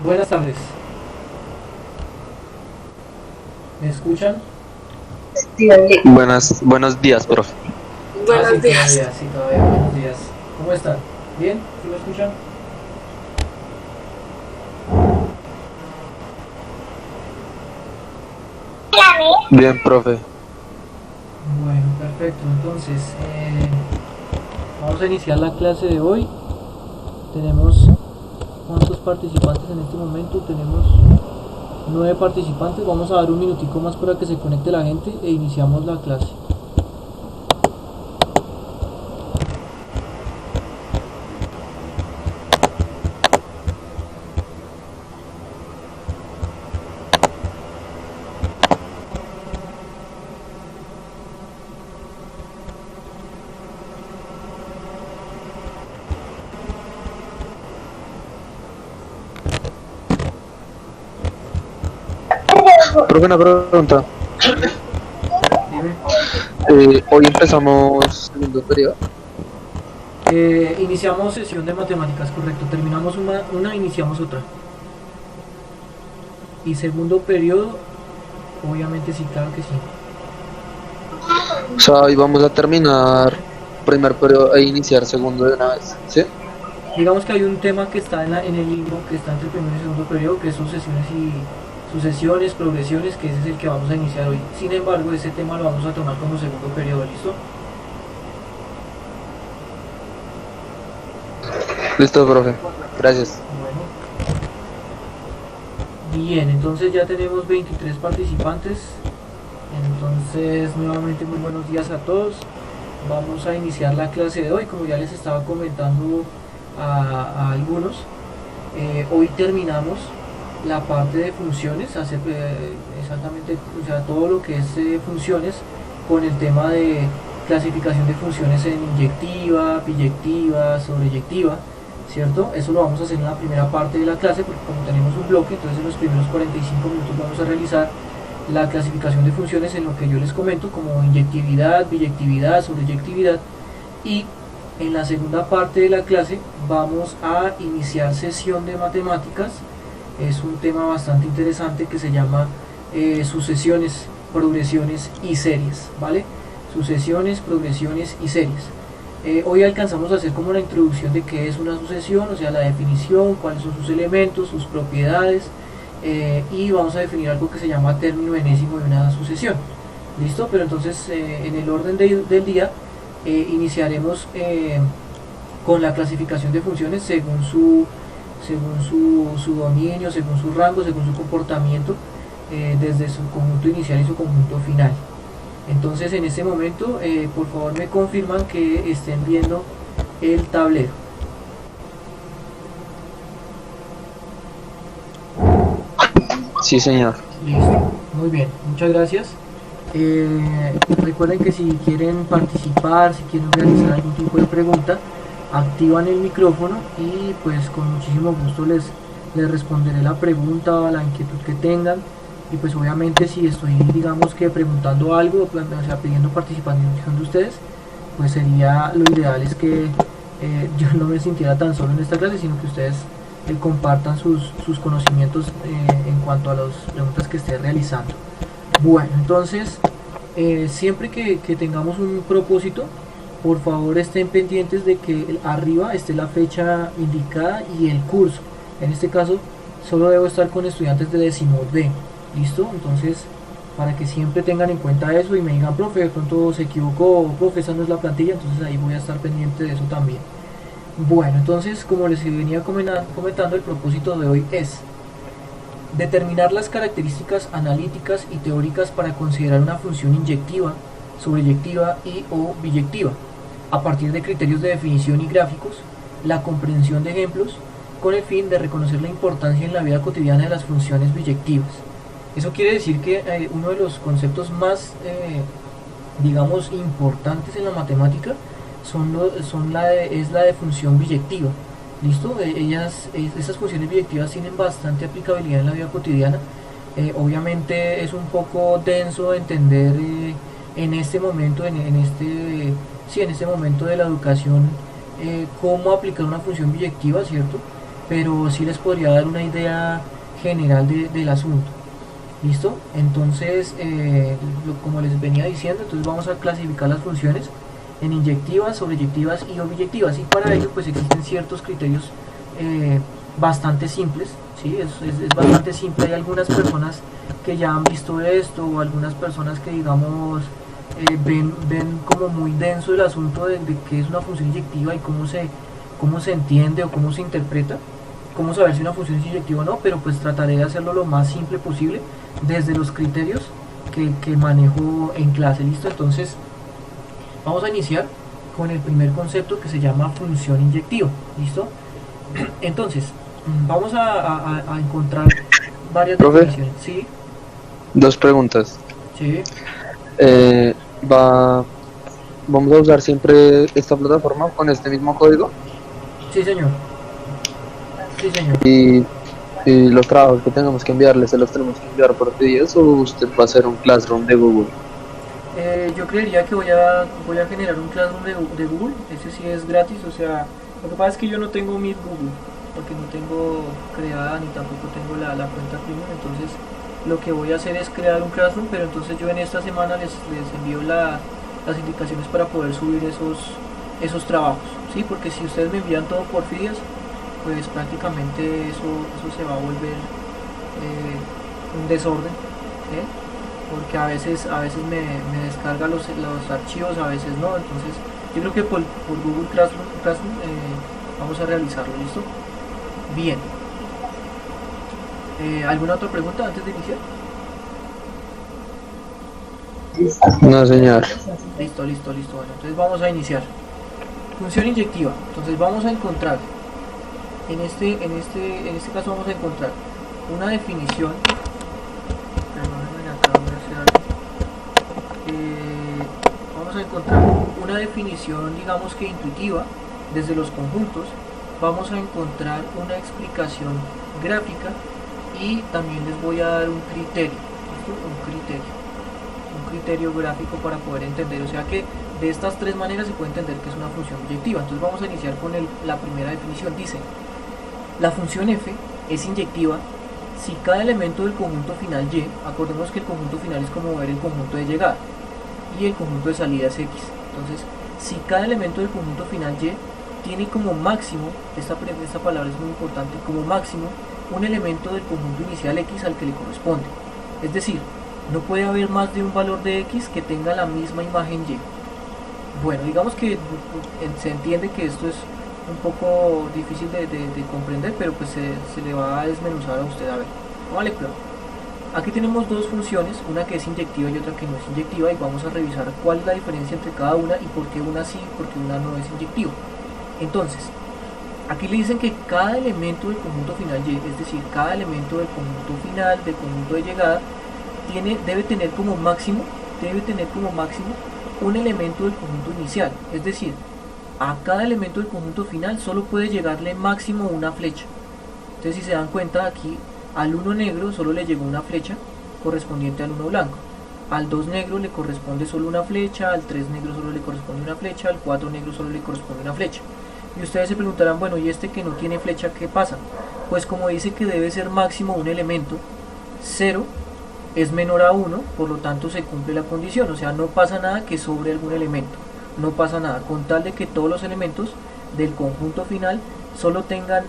Buenas tardes. ¿Me escuchan? Buenos días, profe. Buenos días. Sí, todavía. Buenos días. ¿Cómo están? ¿Bien? ¿Sí me escuchan? Bien, profe. Bueno, perfecto. Entonces, vamos a iniciar la clase de hoy. Tenemos, ¿cuántos participantes en este momento? Tenemos 9 participantes. Vamos a dar un minutico más para que se conecte la gente e iniciamos la clase. Profe, una pregunta. Dime. Hoy empezamos segundo periodo. Iniciamos sesión de matemáticas, correcto. Terminamos una, iniciamos otra. Y segundo periodo, obviamente sí, claro que sí. O sea, hoy vamos a terminar primer periodo e iniciar segundo de una vez, ¿sí? Digamos que hay un tema que está en el limbo, que está entre el primer y segundo periodo, que es sucesiones, progresiones, que ese es el que vamos a iniciar hoy. Sin embargo, ese tema lo vamos a tomar como segundo periodo, ¿listo? Listo, profe. Gracias. Bueno. Bien, entonces ya tenemos 23 participantes. Entonces, nuevamente muy buenos días a todos. Vamos a iniciar la clase de hoy, como ya les estaba comentando a algunos. Hoy terminamos la parte de funciones, exactamente, o sea, todo lo que es funciones, con el tema de clasificación de funciones en inyectiva, biyectiva, sobreyectiva, ¿cierto? Eso lo vamos a hacer en la primera parte de la clase, porque como tenemos un bloque, entonces en los primeros 45 minutos vamos a realizar la clasificación de funciones en lo que yo les comento, como inyectividad, biyectividad, sobreyectividad, y en la segunda parte de la clase vamos a iniciar sesión de matemáticas. Es un tema bastante interesante que se llama sucesiones, progresiones y series, ¿vale? Sucesiones, progresiones y series. Hoy alcanzamos a hacer como la introducción de qué es una sucesión, o sea, la definición, cuáles son sus elementos, sus propiedades, y vamos a definir algo que se llama término enésimo de una sucesión. ¿Listo? Pero entonces en el orden del día iniciaremos con la clasificación de funciones según su dominio, según su rango, según su comportamiento, desde su conjunto inicial y su conjunto final. Entonces en este momento, por favor me confirman que estén viendo el tablero. Sí, señor. Listo, muy bien, muchas gracias. Recuerden que si quieren participar, si quieren realizar algún tipo de pregunta, activan el micrófono y pues con muchísimo gusto les responderé la pregunta o la inquietud que tengan. Y pues obviamente si estoy, digamos que preguntando algo, o sea, pidiendo participación de ustedes, pues sería lo ideal es que yo no me sintiera tan solo en esta clase, sino que ustedes compartan sus conocimientos en cuanto a las preguntas que esté realizando. Bueno, entonces, siempre que tengamos un propósito, por favor estén pendientes de que arriba esté la fecha indicada y el curso. En este caso, solo debo estar con estudiantes de décimo D. ¿Listo? Entonces, para que siempre tengan en cuenta eso y me digan, profe, de pronto se equivocó, profe, esa no es la plantilla, entonces ahí voy a estar pendiente de eso también. Bueno, entonces, como les venía comentando, el propósito de hoy es determinar las características analíticas y teóricas para considerar una función inyectiva, sobreyectiva y o biyectiva, a partir de criterios de definición y gráficos, la comprensión de ejemplos, con el fin de reconocer la importancia en la vida cotidiana de las funciones biyectivas. Eso quiere decir que uno de los conceptos más, digamos, importantes en la matemática es la de función biyectiva. ¿Listo? Esas funciones biyectivas tienen bastante aplicabilidad en la vida cotidiana. Obviamente es un poco denso de entender en este momento, sí, en este momento de la educación, cómo aplicar una función biyectiva, ¿cierto? Pero sí les podría dar una idea general del asunto. ¿Listo? Entonces, como les venía diciendo, entonces vamos a clasificar las funciones en inyectivas, sobreyectivas y obiyectivas. Y para ello, pues existen ciertos criterios eh, bastante simples. ¿Sí? Es bastante simple. Hay algunas personas que ya han visto esto, o algunas personas que, digamos, ven como muy denso el asunto de qué es una función inyectiva y cómo se entiende o cómo se interpreta, cómo saber si una función es inyectiva o no, pero pues trataré de hacerlo lo más simple posible desde los criterios que manejo en clase. ¿Listo? Entonces vamos a iniciar con el primer concepto, que se llama función inyectiva. ¿Listo? Entonces vamos a encontrar varias Profe, definiciones. ¿Sí? dos preguntas. ¿Sí? Eh, va, ¿Vamos a usar siempre esta plataforma con este mismo código? Sí, señor. Sí, señor. Y, y los trabajos que tengamos que enviarle, ¿se los tenemos que enviar por PDF o usted va a hacer un Classroom de Google? Yo creería que voy a generar un Classroom de Google. Ese sí es gratis. O sea, lo que pasa es que yo no tengo mi Google, porque no tengo creada ni tampoco tengo la cuenta premium. Entonces lo que voy a hacer es crear un Classroom, pero entonces yo en esta semana les envío las indicaciones para poder subir esos trabajos. ¿Sí? Porque si ustedes me envían todo por filas, pues prácticamente eso se va a volver un desorden. ¿Eh? Porque a veces me descarga los archivos, a veces no. Entonces yo creo que por Google Classroom vamos a realizarlo. ¿Listo? Bien. ¿Alguna otra pregunta antes de iniciar? No, señor. Listo, listo, listo. Bueno, entonces vamos a iniciar. Función inyectiva. Entonces vamos a encontrar, en este caso vamos a encontrar una definición. Perdónenme, acá voy a hacer algo. Vamos a encontrar una definición, digamos que intuitiva, desde los conjuntos. Vamos a encontrar una explicación gráfica y también les voy a dar un criterio. ¿Listo? Un criterio gráfico para poder entender. O sea que de estas tres maneras se puede entender que es una función inyectiva. Entonces vamos a iniciar con la primera definición. Dice: la función f es inyectiva si cada elemento del conjunto final y, acordemos que el conjunto final es como ver el conjunto de llegada, y el conjunto de salida es x. Entonces, si cada elemento del conjunto final y tiene como máximo, esta palabra es muy importante, como máximo un elemento del conjunto inicial x al que le corresponde. Es decir, no puede haber más de un valor de x que tenga la misma imagen y. Bueno, digamos que se entiende que esto es un poco difícil de comprender, pero pues se le va a desmenuzar a usted. A ver, vale, pero aquí tenemos dos funciones, una que es inyectiva y otra que no es inyectiva, y vamos a revisar cuál es la diferencia entre cada una y por qué una sí y por qué una no es inyectiva. Entonces, aquí le dicen que cada elemento del conjunto final y, es decir, cada elemento del conjunto final, del conjunto de llegada, debe tener como máximo un elemento del conjunto inicial. Es decir, a cada elemento del conjunto final solo puede llegarle máximo una flecha. Entonces, si se dan cuenta, aquí al 1 negro solo le llegó una flecha correspondiente al 1 blanco. Al 2 negro le corresponde solo una flecha, al 3 negro solo le corresponde una flecha, al 4 negro solo le corresponde una flecha. Y ustedes se preguntarán, bueno, ¿y este que no tiene flecha qué pasa? Pues como dice que debe ser máximo un elemento, 0 es menor a 1, por lo tanto se cumple la condición. O sea, no pasa nada que sobre algún elemento. No pasa nada, con tal de que todos los elementos del conjunto final solo tengan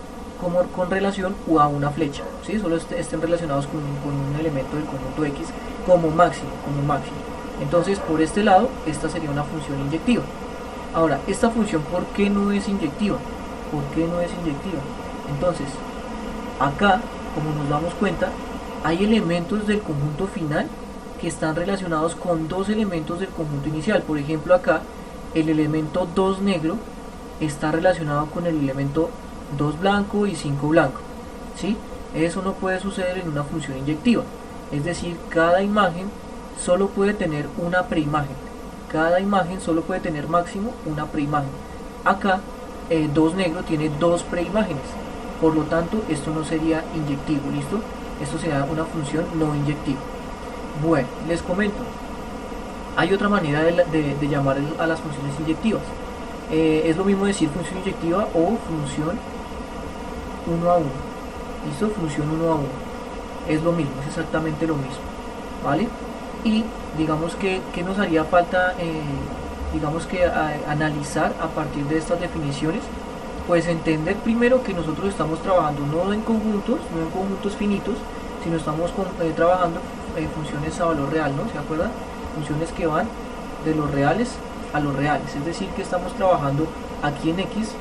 con relación a una flecha, ¿sí? Solo estén relacionados con un elemento del conjunto X como máximo. Entonces, por este lado, esta sería una función inyectiva. Ahora, esta función, ¿por qué no es inyectiva? Entonces, acá, como nos damos cuenta, hay elementos del conjunto final que están relacionados con dos elementos del conjunto inicial. Por ejemplo, acá, el elemento 2 negro está relacionado con el elemento 2 blanco y 5 blanco, ¿sí? Eso no puede suceder en una función inyectiva. Es decir, cada imagen solo puede tener una preimagen. Cada imagen solo puede tener máximo una preimagen. Acá, 2 negro tiene dos preimágenes. Por lo tanto, esto no sería inyectivo, ¿listo? Esto sería una función no inyectiva. Bueno, les comento. hay otra manera de llamar a las funciones inyectivas. Es lo mismo decir función inyectiva o función 1 a 1. ¿Listo? Función 1 a 1. Es lo mismo, es exactamente lo mismo. ¿Vale? Y digamos que nos haría falta, digamos que analizar a partir de estas definiciones, pues entender primero que nosotros estamos trabajando no en conjuntos finitos, sino estamos trabajando funciones a valor real, ¿no? ¿Se acuerdan? Funciones que van de los reales a los reales, es decir, que estamos trabajando aquí en X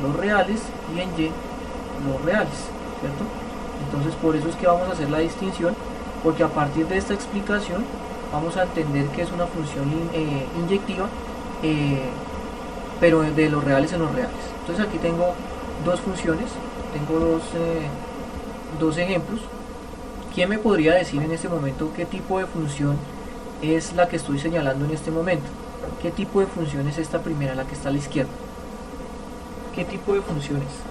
los reales y en Y los reales, ¿cierto? Entonces por eso es que vamos a hacer la distinción, porque a partir de esta explicación vamos a entender que es una función inyectiva, pero de los reales en los reales. Entonces aquí tengo dos funciones, tengo dos ejemplos. ¿Quién me podría decir en este momento qué tipo de función es la que estoy señalando en este momento? ¿Qué tipo de función es esta primera, la que está a la izquierda? ¿Qué tipo de función es?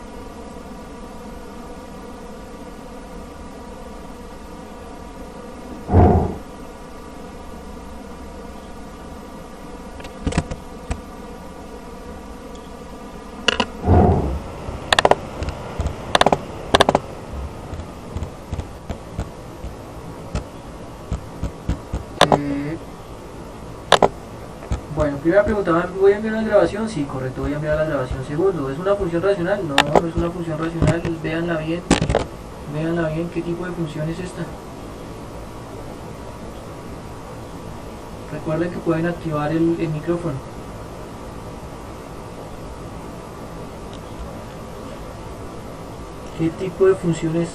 Bueno, primera pregunta, ¿voy a enviar la grabación? Sí, correcto, voy a enviar la grabación. Segundo, ¿es una función racional? No, no es una función racional, véanla bien, ¿qué tipo de función es esta? Recuerden que pueden activar el micrófono. ¿Qué tipo de función es?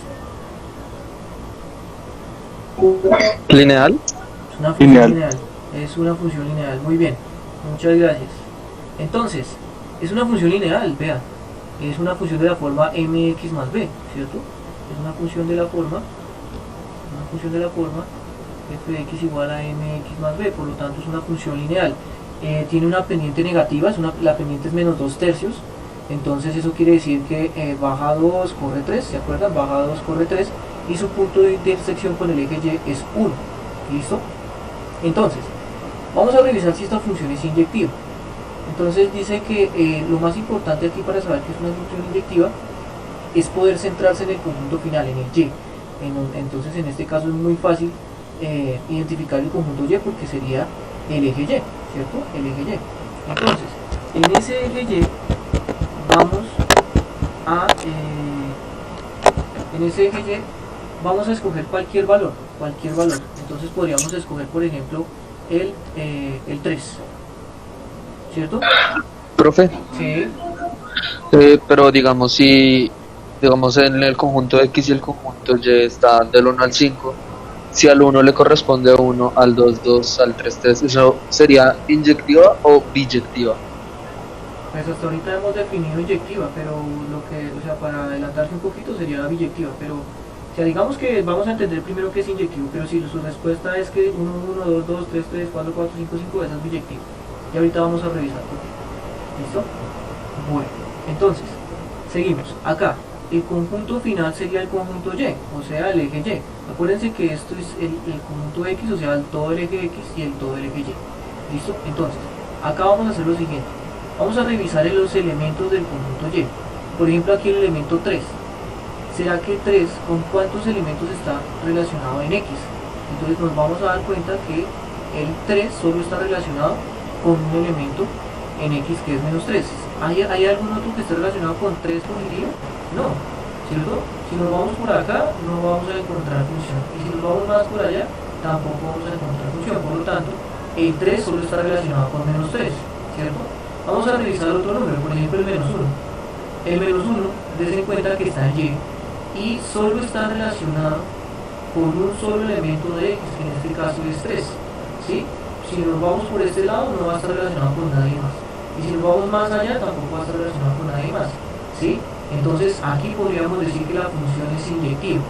¿Lineal? Es una función lineal. Es una función lineal, muy bien. Muchas gracias. Entonces, es una función lineal, vea. Es una función de la forma mx más b, ¿cierto? Es una función de la forma f de x igual a mx más b, por lo tanto es una función lineal. Tiene una pendiente negativa, la pendiente es menos 2/3, entonces eso quiere decir que baja 2, corre 3, ¿se acuerdan? Baja 2, corre 3, y su punto de intersección con el eje y es 1, ¿listo? Entonces, vamos a revisar si esta función es inyectiva. Entonces dice que lo más importante aquí para saber que es una función inyectiva es poder centrarse en el conjunto final, en el y. Entonces en este caso es muy fácil identificar el conjunto y porque sería el eje y, ¿cierto? El eje y. Entonces, en ese eje y vamos a escoger cualquier valor. Entonces podríamos escoger, por ejemplo, el 3, ¿cierto? Profe, Sí. pero digamos, si digamos en el conjunto X y el conjunto Y está del 1 al 5, si al 1 le corresponde 1, al 2, 2, al 3, 3, ¿eso sería inyectiva o biyectiva? Pues hasta ahorita hemos definido inyectiva, pero para adelantarse un poquito sería biyectiva, pero o sea, digamos que vamos a entender primero qué es inyectivo, pero si su respuesta es que 1, 1, 2, 2, 3, 3, 4, 4, 5, 5, esa es biyectiva. Y ahorita vamos a revisar por qué. ¿Listo? Bueno, entonces, seguimos. Acá, el conjunto final sería el conjunto Y, o sea, el eje Y. Acuérdense que esto es el conjunto X, o sea, todo el eje X y el todo el eje Y. ¿Listo? Entonces, acá vamos a hacer lo siguiente. Vamos a revisar los elementos del conjunto Y. Por ejemplo, aquí el elemento 3. ¿Será que 3 con cuántos elementos está relacionado en X? Entonces nos vamos a dar cuenta que el 3 solo está relacionado con un elemento en X que es menos 3. ¿Hay algún otro que esté relacionado con 3 positivo? No, ¿cierto? Si nos vamos por acá, no vamos a encontrar función. Y si nos vamos más por allá, tampoco vamos a encontrar función. Por lo tanto, el 3 solo está relacionado con menos 3, ¿cierto? Vamos a revisar otro número, por ejemplo el menos 1. El menos 1, dense en cuenta que está en Y solo está relacionado con un solo elemento de X, que en este caso es 3. ¿Sí? Si nos vamos por este lado, no va a estar relacionado con nadie más. Y si nos vamos más allá, tampoco va a estar relacionado con nadie más. ¿Sí? Entonces, aquí podríamos decir que la función es inyectiva.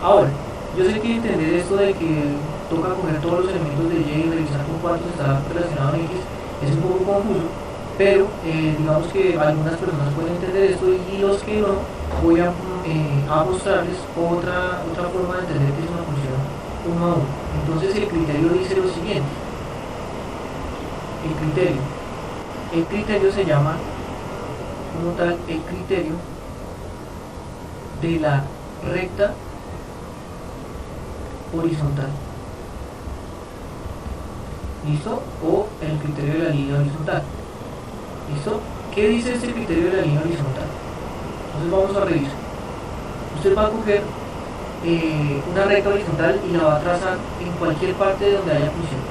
Ahora, yo sé que entender esto de que toca coger todos los elementos de Y y revisar con cuántos está relacionado en X es un poco confuso, pero digamos que algunas personas pueden entender esto y los que no, voy a mostrarles otra forma de entender que es una función 1 a 1. Entonces el criterio dice lo siguiente: el criterio. El criterio se llama como tal el criterio de la recta horizontal. ¿Listo? O el criterio de la línea horizontal. ¿Listo? ¿Qué dice este criterio de la línea horizontal? Entonces vamos a revisar. Usted va a coger una recta horizontal y la va a trazar en cualquier parte donde haya función.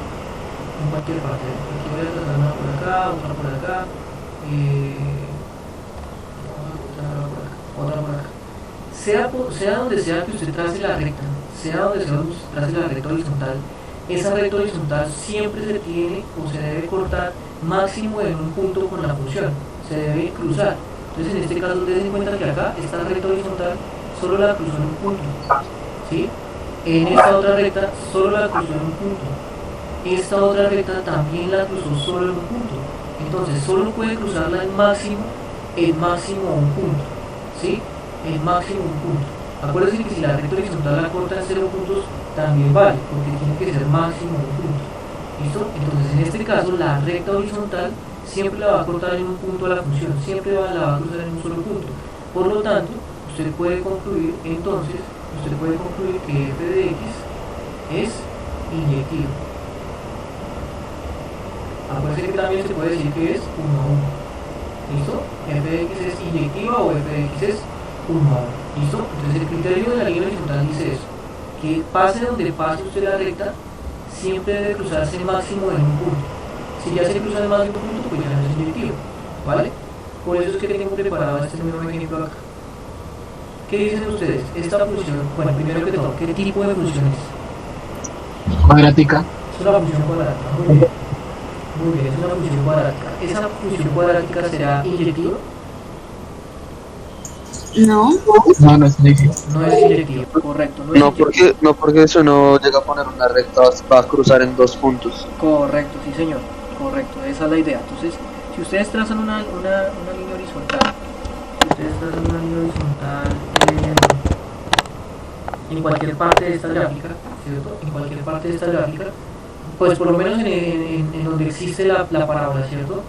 En cualquier parte. Aquí voy a trazar una por acá, otra por acá, otra por acá. Sea donde sea que usted trace la recta, sea donde sea que usted trace la recta horizontal, esa recta horizontal siempre se tiene o se debe cortar máximo en un punto con la función, se debe cruzar. Entonces en este caso den en cuenta que acá esta recta horizontal solo la cruzó en un punto, ¿sí? En esta otra recta solo la cruzó en un punto, esta otra recta también la cruzó solo en un punto. Entonces solo puede cruzarla el máximo un punto, ¿sí? El máximo un punto. Acuérdense que si la recta horizontal la corta en 0 puntos también vale, porque tiene que ser máximo un punto. ¿Listo? Entonces en este caso la recta horizontal siempre la va a cortar en un punto a la función, siempre la va a cruzar en un solo punto. Por lo tanto, usted puede concluir entonces, que f de x es inyectivo. Acuérdense que también se puede decir que es 1 a 1. ¿Listo? F de x es inyectiva o f de x es 1 a 1. ¿Listo? Entonces el criterio de la línea horizontal dice eso, que pase donde pase usted la recta, siempre debe cruzarse máximo en un punto. Si ya se cruza en más de un punto, pues ya no es inyectivo, ¿vale? Por eso es que tengo preparado este nuevo ejemplo acá. ¿Qué dicen ustedes? Esta función, bueno, primero que todo, ¿qué tipo de función es? Cuadrática. Es una función cuadrática, muy bien. Muy bien, es una función cuadrática. ¿Esa función cuadrática será inyectiva? No. No, no es inyectiva. No es inyectiva, correcto. No, es No, porque eso no llega a poner una recta, va a cruzar en 2 puntos. Correcto, sí señor. Correcto, esa es la idea. Entonces, si ustedes trazan una línea horizontal, en cualquier parte de esta gráfica, ¿cierto? En cualquier parte de esta gráfica, pues por lo menos en donde existe la parábola, ¿cierto?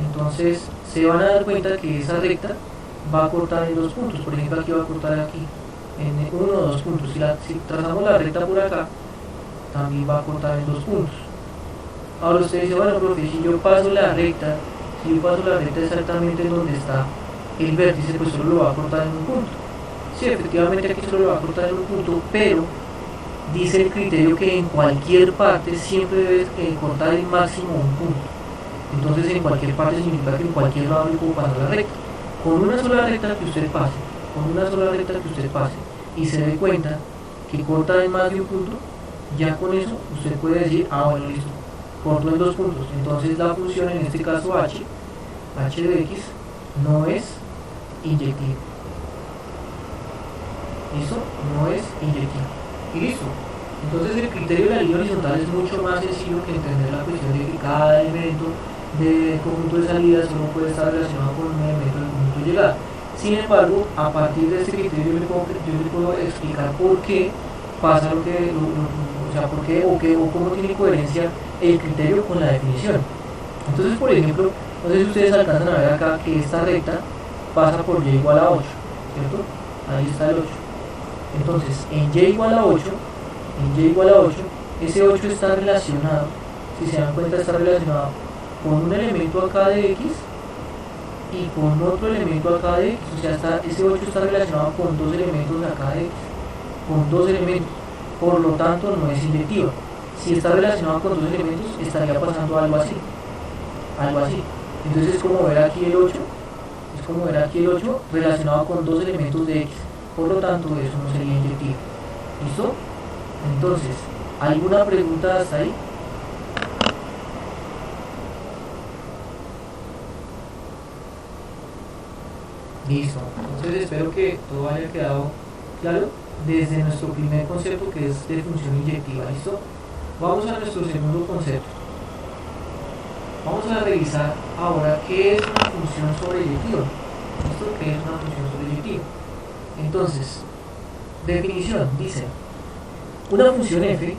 Entonces se van a dar cuenta que esa recta va a cortar en 2 puntos. Por ejemplo, aquí va a cortar aquí en 1 o 2 puntos. Si trazamos la recta por acá, también va a cortar en 2 puntos. Ahora usted dice, bueno, profe, si yo paso la recta exactamente en donde está el vértice, pues solo lo va a cortar en un punto. Sí, efectivamente aquí solo lo va a cortar en un punto, pero dice el criterio que en cualquier parte siempre debe cortar el máximo un punto. Entonces en cualquier parte significa que en cualquier lado le puedo pasar la recta. Con una sola recta que usted pase, y se dé cuenta que corta en más de un punto, ya con eso usted puede decir, ah bueno, listo, corto en 2 puntos. Entonces la función, en este caso h de x, no es inyectiva. ¿Listo? No es inyectiva. Y listo. Entonces el criterio de la línea horizontal es mucho más sencillo que entender la cuestión de que cada elemento del conjunto de salida solo puede estar relacionado con un elemento del conjunto de llegada. Sin embargo, a partir de este criterio yo le puedo explicar por qué pasa lo que, o sea, por qué o cómo tiene coherencia el criterio con la definición. Entonces, por ejemplo, no sé si ustedes alcanzan a ver acá que esta recta pasa por y igual a 8, ¿cierto? Ahí está el 8. Entonces, en y igual a 8, ese 8 está relacionado, si se dan cuenta, está relacionado con un elemento acá de x y con otro elemento acá de x. O sea, ese 8 está relacionado con 2 elementos acá de x, con 2 elementos. Por lo tanto, no es inyectiva. Si está relacionado con 2 elementos, estaría pasando algo así. Entonces es como ver aquí el 8, relacionado con 2 elementos de x. Por lo tanto, eso no sería inyectiva. ¿Listo? Entonces, ¿alguna pregunta hasta ahí? Listo. Entonces espero que todo haya quedado claro desde nuestro primer concepto, que es de función inyectiva. ¿Listo? Vamos a nuestro segundo concepto. Vamos a revisar ahora qué es una función sobreyectiva. ¿Listo? ¿Qué es una función sobreyectiva? Entonces, definición, dice, una función f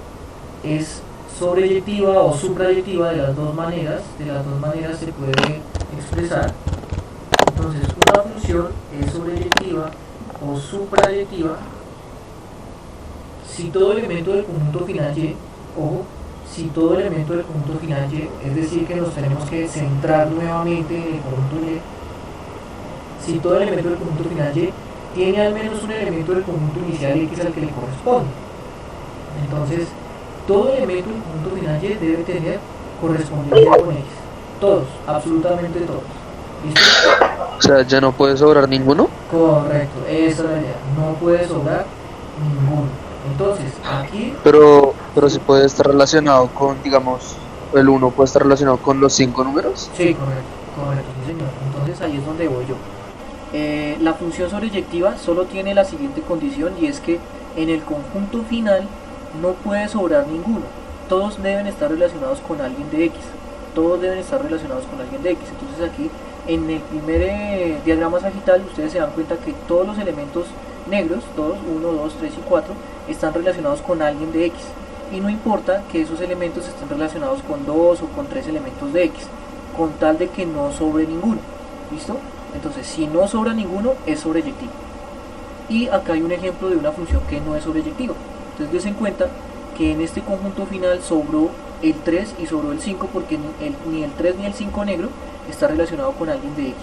es sobreyectiva o suprayectiva, de las dos maneras se puede expresar. Entonces, una función es sobreyectiva o suprayectiva si todo elemento del conjunto final Y, ojo, si todo elemento del conjunto final Y, es decir, que nos tenemos que centrar nuevamente en el conjunto Y, si todo elemento del conjunto final Y tiene al menos un elemento del conjunto inicial X al que le corresponde. Entonces, todo elemento del conjunto final Y debe tener correspondencia con X. Todos, absolutamente todos. ¿Listo? O sea, ya no puede sobrar ninguno. Correcto, esa es la idea. No puede sobrar ninguno. Entonces, aquí... Pero sí puede estar relacionado con, digamos, el 1 puede estar relacionado con los 5 números. Sí, correcto, sí señor. Entonces ahí es donde voy yo. La función sobreyectiva solo tiene la siguiente condición, y es que en el conjunto final no puede sobrar ninguno. Todos deben estar relacionados con alguien de X. Todos deben estar relacionados con alguien de X. Entonces aquí, en el primer diagrama sagital, ustedes se dan cuenta que todos los elementos negros, todos, 1, 2, 3 y 4, están relacionados con alguien de X. Y no importa que esos elementos estén relacionados con 2 o con 3 elementos de X, con tal de que no sobre ninguno. ¿Listo? Entonces, si no sobra ninguno, es sobreyectivo. Y acá hay un ejemplo de una función que no es sobreyectiva. Entonces, des en cuenta que en este conjunto final sobró el 3 y sobró el 5, porque ni el 3 ni el 5 negro está relacionado con alguien de X.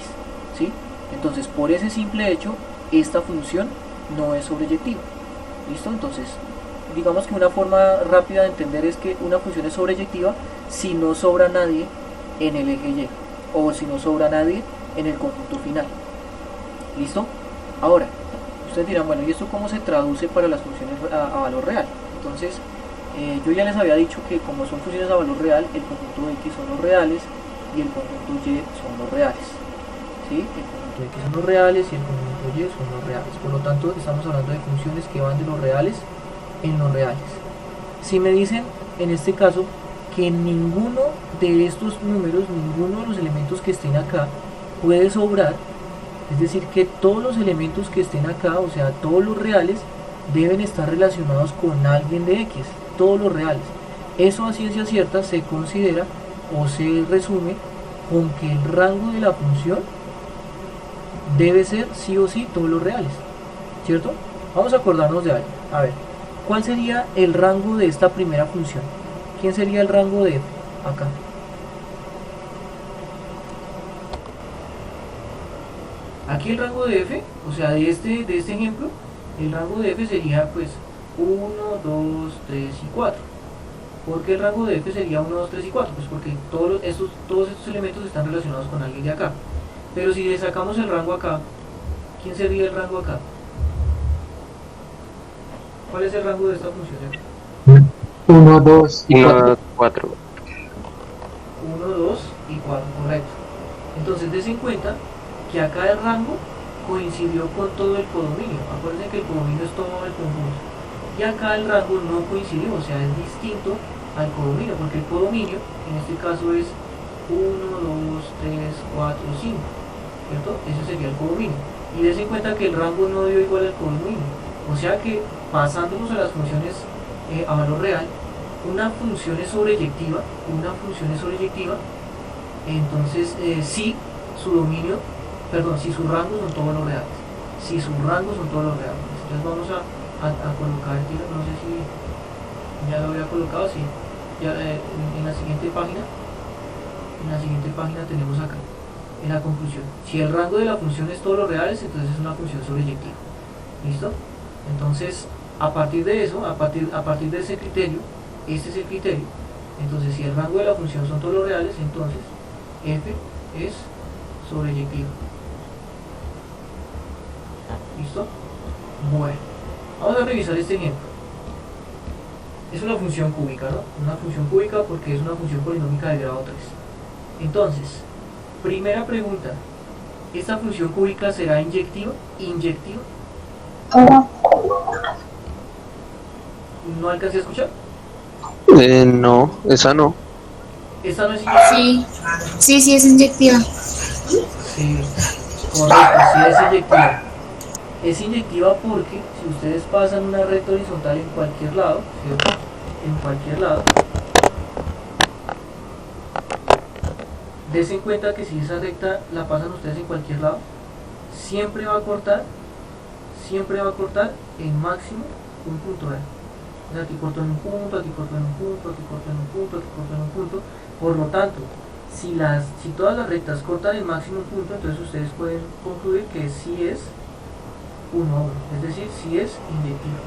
¿Sí? Entonces, por ese simple hecho, esta función no es sobreyectiva. ¿Listo? Entonces, digamos que una forma rápida de entender es que una función es sobreyectiva si no sobra nadie en el eje Y, o si no sobra nadie en el conjunto final. ¿Listo? Ahora, ustedes dirán, bueno, ¿y esto cómo se traduce para las funciones a valor real? Entonces, yo ya les había dicho que como son funciones a valor real, el conjunto X son los reales y el conjunto Y son los reales. ¿Sí? El conjunto X son los reales y el conjunto Y son los reales. Por lo tanto, estamos hablando de funciones que van de los reales en los reales. Si me dicen, en este caso, que ninguno de estos números, ninguno de los elementos que estén acá puede sobrar, es decir, que todos los elementos que estén acá, o sea, todos los reales, deben estar relacionados con alguien de X, todos los reales. Eso a ciencia cierta se considera o se resume con que el rango de la función debe ser sí o sí todos los reales, ¿cierto? Vamos a acordarnos de algo. A ver, ¿cuál sería el rango de esta primera función? ¿Quién sería el rango de F? Acá. Aquí el rango de F, o sea, de este ejemplo, el rango de F sería pues 1, 2, 3 y 4. ¿Por qué el rango de F sería 1, 2, 3 y 4? Pues porque todos estos elementos están relacionados con alguien de acá. Pero si le sacamos el rango acá, ¿quién sería el rango acá? ¿Cuál es el rango de esta función? 1, 2 y 4. 4. 1, 2 y 4, correcto. Entonces des en cuenta que acá el rango coincidió con todo el codominio. Acuérdense que el codominio es todo el conjunto. Y acá el rango no coincidió, o sea, es distinto al codominio, porque el codominio en este caso es 1, 2, 3, 4, 5, ¿cierto? Ese sería el codominio. Y des en cuenta que el rango no dio igual al codominio. O sea que pasándonos a las funciones a valor real, una función es sobreyectiva, entonces si su dominio, perdón, si sus rangos son todos los reales. Si sus rangos son todos los reales. Entonces vamos a colocar, no sé si ya lo había colocado, sí. Ya, en la siguiente página tenemos acá, en la conclusión. Si el rango de la función es todos los reales, entonces es una función sobreyectiva. ¿Listo? Entonces, a partir de eso, a partir de ese criterio, este es el criterio. Entonces, si el rango de la función son todos los reales, entonces f es sobreyectivo. ¿Listo? Bueno, vamos a revisar este ejemplo. Es una función cúbica, ¿no? Una función cúbica porque es una función polinómica de grado 3. Entonces, primera pregunta, ¿esta función cúbica será inyectiva? ¿Inyectiva? ¿No alcancé a escuchar? No, esa no. ¿Esta no es inyectiva? Sí, es inyectiva. Sí, correcto, sí es inyectiva. Es inyectiva porque si ustedes pasan una recta horizontal en cualquier lado, ¿cierto? En cualquier lado, Des en cuenta que si esa recta la pasan ustedes en cualquier lado, siempre va a cortar en máximo un punto A. O sea, aquí corto en un punto, aquí corto en un punto, aquí corto en un punto, aquí corto en un punto. Por lo tanto, si todas las rectas cortan en máximo un punto, entonces ustedes pueden concluir que sí es un obra, es decir, sí es inyectiva.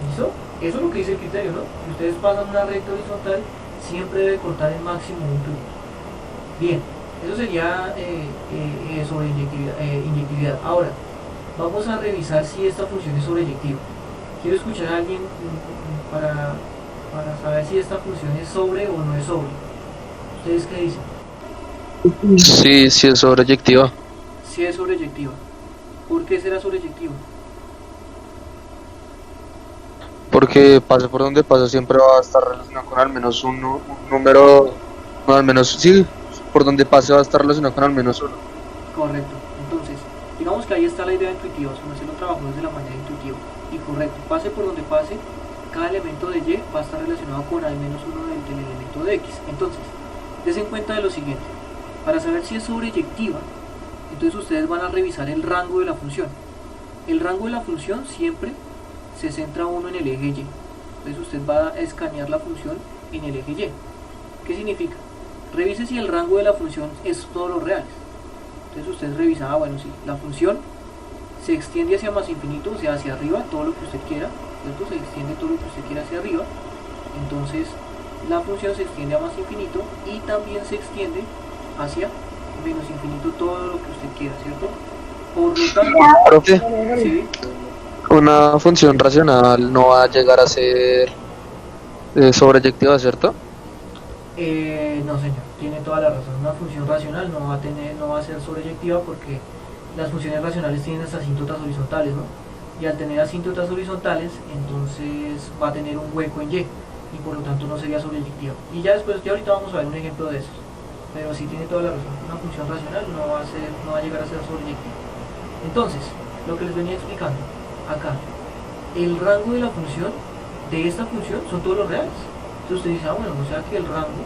¿Listo? Eso es lo que dice el criterio, ¿no? Si ustedes pasan una recta horizontal, siempre debe cortar en máximo un punto. Bien, eso sería sobre inyectividad. Ahora, vamos a revisar si esta función es sobreyectiva. Quiero escuchar a alguien para saber si esta función es sobre o no es sobre. ¿Ustedes qué dicen? Sí, sí es sobreyectiva. Sí es sobreyectiva. ¿Por qué será sobreyectiva? Porque pase por donde pase siempre va a estar relacionado con al menos un número, no, al menos, sí, por donde pase va a estar relacionado con al menos uno. Correcto. Entonces, digamos que ahí está la idea intuitiva, o sea, se lo trabajó desde la manera intuitiva. Y correcto, pase por donde pase, cada elemento de Y va a estar relacionado con al menos uno del elemento de X. Entonces, des en cuenta de lo siguiente. Para saber si es sobreyectiva, entonces ustedes van a revisar el rango de la función. El rango de la función siempre se centra uno en el eje Y. Entonces usted va a escanear la función en el eje Y. ¿Qué significa? Revise si el rango de la función es todos los reales. Entonces usted revisa, bueno, sí, la función se extiende hacia más infinito, o sea, hacia arriba, todo lo que usted quiera, ¿cierto? Se extiende todo lo que usted quiera hacia arriba. Entonces la función se extiende a más infinito y también se extiende hacia menos infinito todo lo que usted quiera, ¿cierto? Por lo tanto, Profe, ¿sí? una función racional no va a llegar a ser sobreyectiva, ¿cierto? No señor, tiene toda la razón. Una función racional no va a ser sobreyectiva porque las funciones racionales tienen las asíntotas horizontales, ¿no? Y al tener asíntotas horizontales, entonces va a tener un hueco en Y y por lo tanto no sería sobreyectiva. Y ya después, ya ahorita vamos a ver un ejemplo de esos. Pero sí tiene toda la razón. Una función racional no va a llegar a ser sobreyectiva. Entonces, lo que les venía explicando acá, el rango de la función de esta función son todos los reales. Entonces usted dice, bueno, o sea que el rango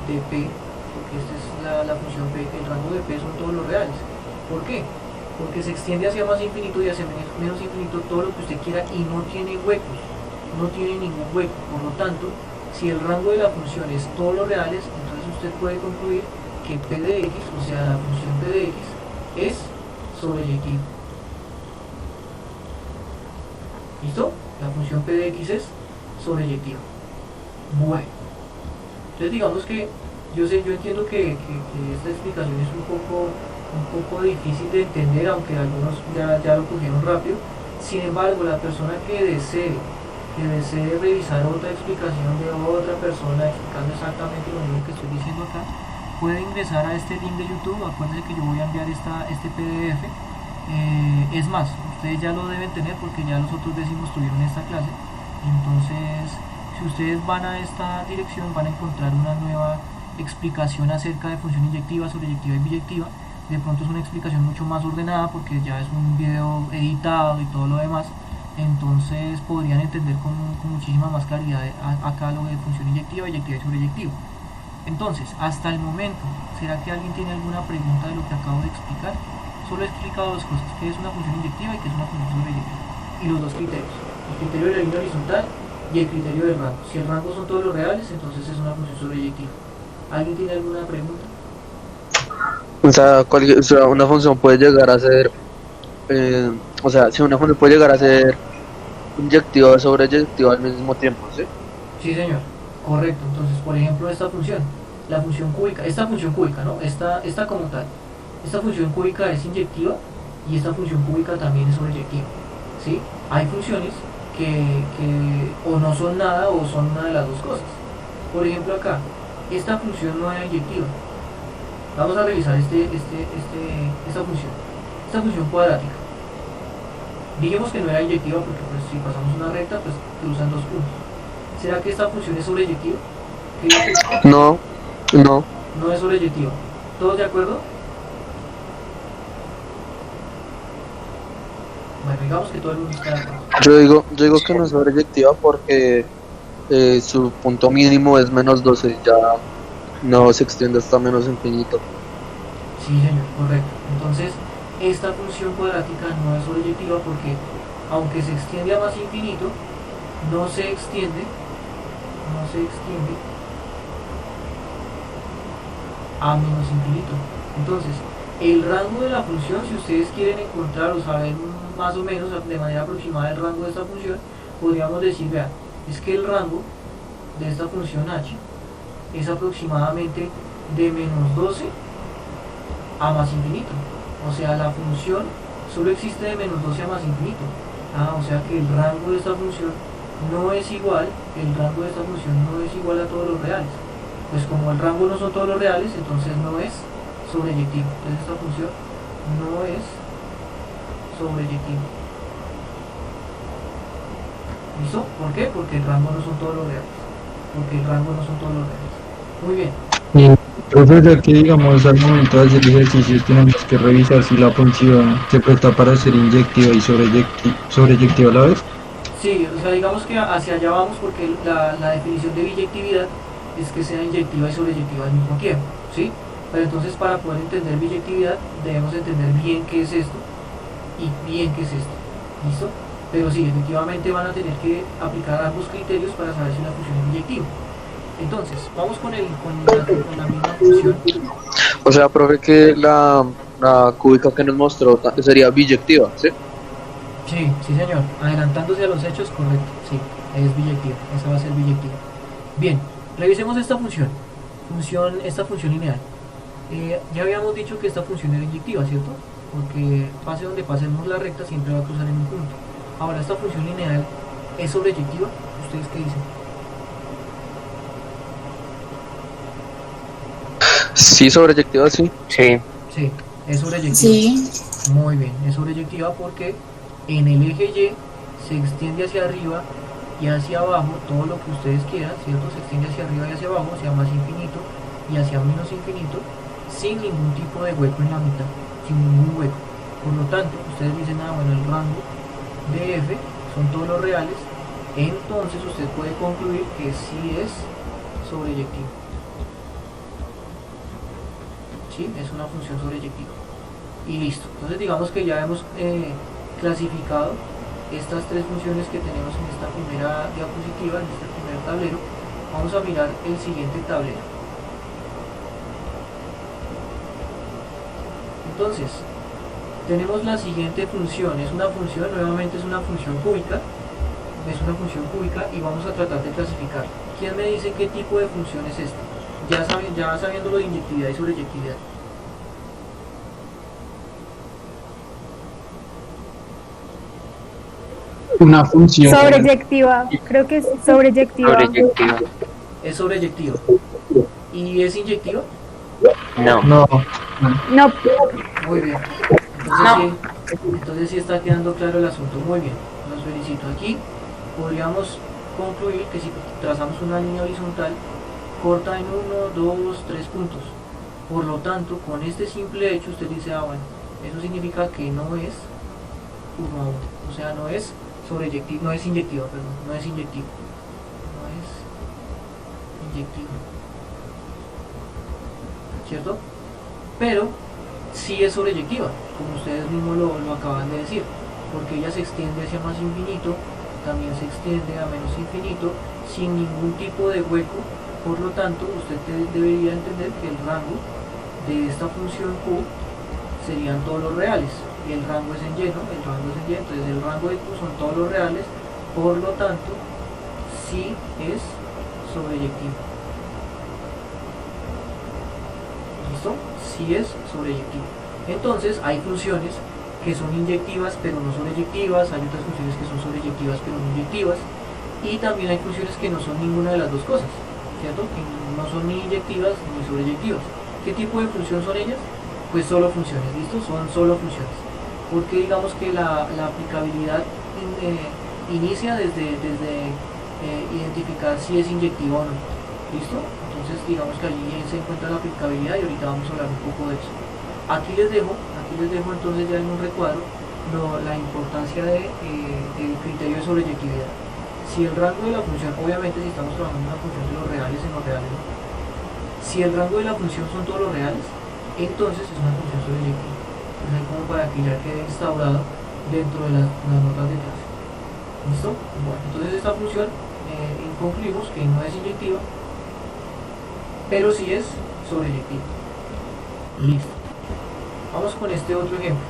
de P, porque esta es la función P, el rango de P son todos los reales. ¿Por qué? Porque se extiende hacia más infinito y hacia menos infinito todo lo que usted quiera y no tiene huecos, no tiene ningún hueco. Por lo tanto, si el rango de la función es todos los reales, entonces usted puede concluir que P de X, o sea, la función P de X, es sobreyectiva. ¿Listo? La función P de X es sobreyectiva. Bueno, entonces digamos que yo entiendo que esta explicación es un poco difícil de entender, aunque algunos ya lo cogieron rápido. Sin embargo, la persona que desee revisar otra explicación de otra persona explicando exactamente lo mismo que estoy diciendo acá, puede ingresar a este link de YouTube. Acuérdense que yo voy a enviar este PDF. Es más, ustedes ya lo deben tener porque ya los otros décimos tuvieron esta clase. Entonces, si ustedes van a esta dirección, van a encontrar una nueva explicación acerca de función inyectiva, sobreyectiva y biyectiva. De pronto es una explicación mucho más ordenada porque ya es un video editado y todo lo demás. Entonces podrían entender con muchísima más claridad acá lo de función inyectiva, biyectiva y sobreyectiva. Entonces, hasta el momento, ¿será que alguien tiene alguna pregunta de lo que acabo de explicar? Solo he explicado dos cosas, qué es una función inyectiva y qué es una función sobreyectiva. Y los dos criterios, el criterio de la línea horizontal y el criterio del rango. Si el rango son todos los reales, entonces es una función sobreyectiva. ¿Alguien tiene alguna pregunta? O sea, una función puede llegar a ser, si una función puede llegar a ser inyectiva o sobreyectiva al mismo tiempo, ¿sí? Sí, señor, correcto. Entonces, por ejemplo, esta función, la función cúbica, ¿no? Esta como tal, esta función cúbica es inyectiva y esta función cúbica también es sobreyectiva, ¿sí? Hay funciones que o no son nada o son una de las dos cosas. Por ejemplo, acá, esta función no era inyectiva. Vamos a revisar esta función cuadrática. Dijimos que no era inyectiva porque pues, si pasamos una recta, pues cruzan dos puntos. ¿Será que esta función es sobreyectiva? No. No es sobreyectiva. ¿Todos de acuerdo? Bueno, digamos que todo el mundo está de acuerdo. Yo digo que no es sobreyectiva porque su punto mínimo es -12, ya no se extiende hasta menos infinito. Sí, señor, correcto. Entonces, esta función cuadrática no es sobreyectiva porque, aunque se extiende a más infinito, no se extiende a menos infinito. Entonces, el rango de la función, si ustedes quieren encontrar o saber más o menos de manera aproximada el rango de esta función, podríamos decir, vean, es que el rango de esta función h es aproximadamente de -12 a más infinito. O sea, la función solo existe de -12 a más infinito. O sea que el rango de esta función no es igual, a todos los reales. Pues como el rango no son todos los reales, entonces no es sobreyectivo. Entonces esta función no es sobreyectiva. ¿Listo? ¿Por qué? Porque el rango no son todos los reales. Muy bien. Profe, ya que digamos al momento de hacer el ejercicio tenemos que revisar si la función se presta para ser inyectiva y sobreyectiva a la vez. Sí, o sea, digamos que hacia allá vamos porque la definición de biyectividad es que sea inyectiva y sobreyectiva al mismo tiempo, ¿sí? Pero entonces para poder entender biyectividad debemos entender bien qué es esto y bien qué es esto, ¿listo? Pero sí, efectivamente van a tener que aplicar ambos criterios para saber si una función es biyectiva. Entonces, vamos con la misma función. O sea, profe, que la cúbica que nos mostró sería biyectiva, ¿sí? Sí, sí señor, adelantándose a los hechos, correcto, sí, es biyectiva, esa va a ser biyectiva. Bien, revisemos esta función lineal. Ya habíamos dicho que esta función era inyectiva, ¿cierto? Porque pase donde pasemos la recta siempre va a cruzar en un punto. Ahora, esta función lineal es sobreyectiva, ¿ustedes qué dicen? Sí, sobreyectiva, sí. Sí, es sobreyectiva. Sí. Muy bien, es sobreyectiva porque en el eje Y se extiende hacia arriba y hacia abajo todo lo que ustedes quieran, ¿cierto? Se extiende hacia arriba y hacia abajo, hacia más infinito y hacia menos infinito, sin ningún tipo de hueco en la mitad, sin ningún hueco. Por lo tanto, ustedes dicen, bueno, el rango de F son todos los reales, entonces usted puede concluir que sí es sobreyectiva. ¿Sí? Es una función sobreyectiva. Y listo. Entonces digamos que ya hemos clasificado estas tres funciones que tenemos en esta primera diapositiva, en este primer tablero. Vamos a mirar el siguiente tablero. Entonces, tenemos la siguiente función. Es una función, nuevamente es una función cúbica. Y vamos a tratar de clasificarla. ¿Quién me dice qué tipo de función es esta? Ya sabiendo lo de inyectividad y sobreyectividad. Una función Sobreyectiva, creo que es sobreyectiva. Es sobreyectiva. ¿Y es inyectiva? No. No, Muy bien. Entonces sí está quedando claro el asunto. Muy bien. Los felicito. Aquí podríamos concluir que si trazamos una línea horizontal corta en 1, 2, 3 puntos. Por lo tanto, con este simple hecho usted dice, bueno, eso significa que no es 1 a 1. O sea, no es sobreyectiva, no es inyectiva. ¿Cierto? Pero sí es sobreyectiva, como ustedes mismos lo acaban de decir, porque ella se extiende hacia más infinito, también se extiende a menos infinito, sin ningún tipo de hueco. Por lo tanto, usted debería entender que el rango de esta función Q serían todos los reales, y el rango es en Y, ¿no? Entonces el rango de Q son todos los reales, por lo tanto, sí es sobreyectivo. ¿Listo? Sí es sobreyectivo. Entonces, hay funciones que son inyectivas pero no sobreyectivas, hay otras funciones que son sobreyectivas pero no inyectivas, y también hay funciones que no son ninguna de las dos cosas, ¿cierto? Que no son ni inyectivas ni sobreyectivas. ¿Qué tipo de función son ellas? Pues solo funciones, ¿listo? Son solo funciones. Porque digamos que la aplicabilidad inicia desde identificar si es inyectiva o no, ¿listo? Entonces digamos que allí se encuentra la aplicabilidad y ahorita vamos a hablar un poco de eso. Aquí les dejo entonces ya en un recuadro la importancia del criterio de sobreyectividad. Si el rango de la función, obviamente si estamos trabajando en una función de los reales en los reales, ¿no? Si el rango de la función son todos los reales, entonces es una función sobreyectiva. Es ahí como para que ya quede instaurado dentro de las notas de clase. ¿Listo? Bueno, entonces esta función concluimos que no es inyectiva, pero sí es sobreyectiva. Listo. Vamos con este otro ejemplo.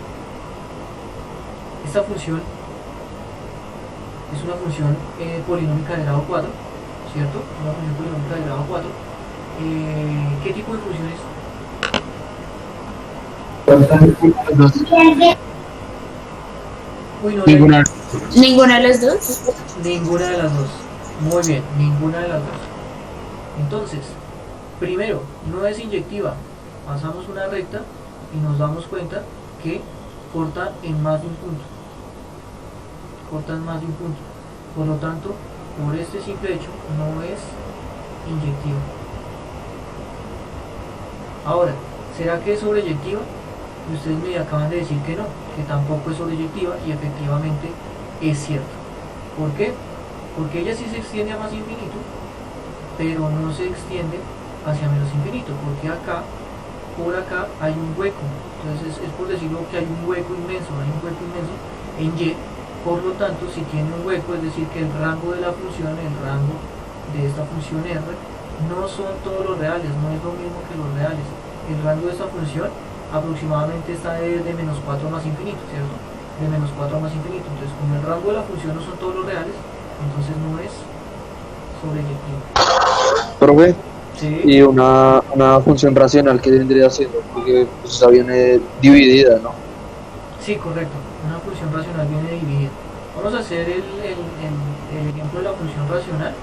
Esta función es una función polinómica de grado 4, ¿cierto? Una función polinómica de grado 4. ¿Qué tipo de función es? Uy, no, Ninguna. ¿Ninguna de las dos? Ninguna de las dos. Muy bien, ninguna de las dos. Entonces, primero, no es inyectiva. Pasamos una recta y nos damos cuenta que corta en más de un punto. Corta en más de un punto. Por lo tanto, por este simple hecho, no es inyectiva. Ahora, ¿será que es sobreyectiva? Y ustedes me acaban de decir que no, que tampoco es sobreyectiva, y efectivamente es cierto. ¿Por qué? Porque ella sí se extiende a más infinito, pero no se extiende hacia menos infinito, porque acá, por acá, hay un hueco. Entonces es por decirlo que hay un hueco inmenso, en Y. Por lo tanto, si tiene un hueco, es decir, que el rango de la función, el rango de esta función R, no son todos los reales, no es lo mismo que los reales. El rango de esta función aproximadamente está de menos 4 más infinito, ¿cierto? De menos 4 más infinito. Entonces, como el rango de la función no son todos los reales, entonces no es sobreyectiva. Profe, ¿Sí? y una función racional que vendría siendo, porque pues, esa viene dividida, ¿no? Sí, correcto. Una función racional viene dividida. Vamos a hacer el ejemplo de la función racional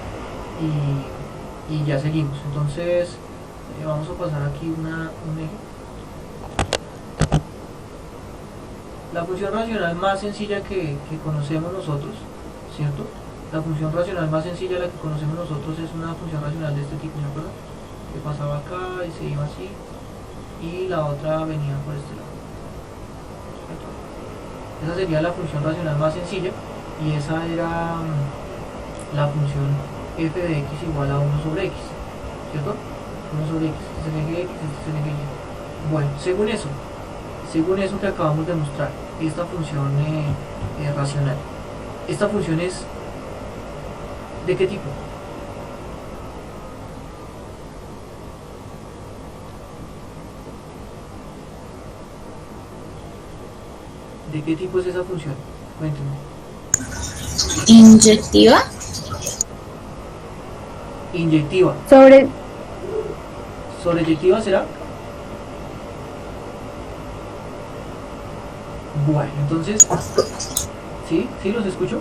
y ya seguimos. Entonces, vamos a pasar aquí un ejemplo. La función racional más sencilla que conocemos nosotros, ¿cierto? La función racional más sencilla la que conocemos nosotros es una función racional de este tipo, ¿de acuerdo? Que pasaba acá y se iba así, y la otra venía por este lado, ¿cierto? Esa sería la función racional más sencilla, y esa era la función f de x igual a 1 sobre x, ¿cierto? 1 sobre x, este es el eje x, este es el eje y. Bueno, según eso que acabamos de mostrar, esta función racional, esta función es ¿de qué tipo? ¿De qué tipo es esa función? Cuéntenme. ¿Inyectiva? Inyectiva. ¿Sobreyectiva será? Bueno, entonces, ¿sí? ¿Sí los escucho?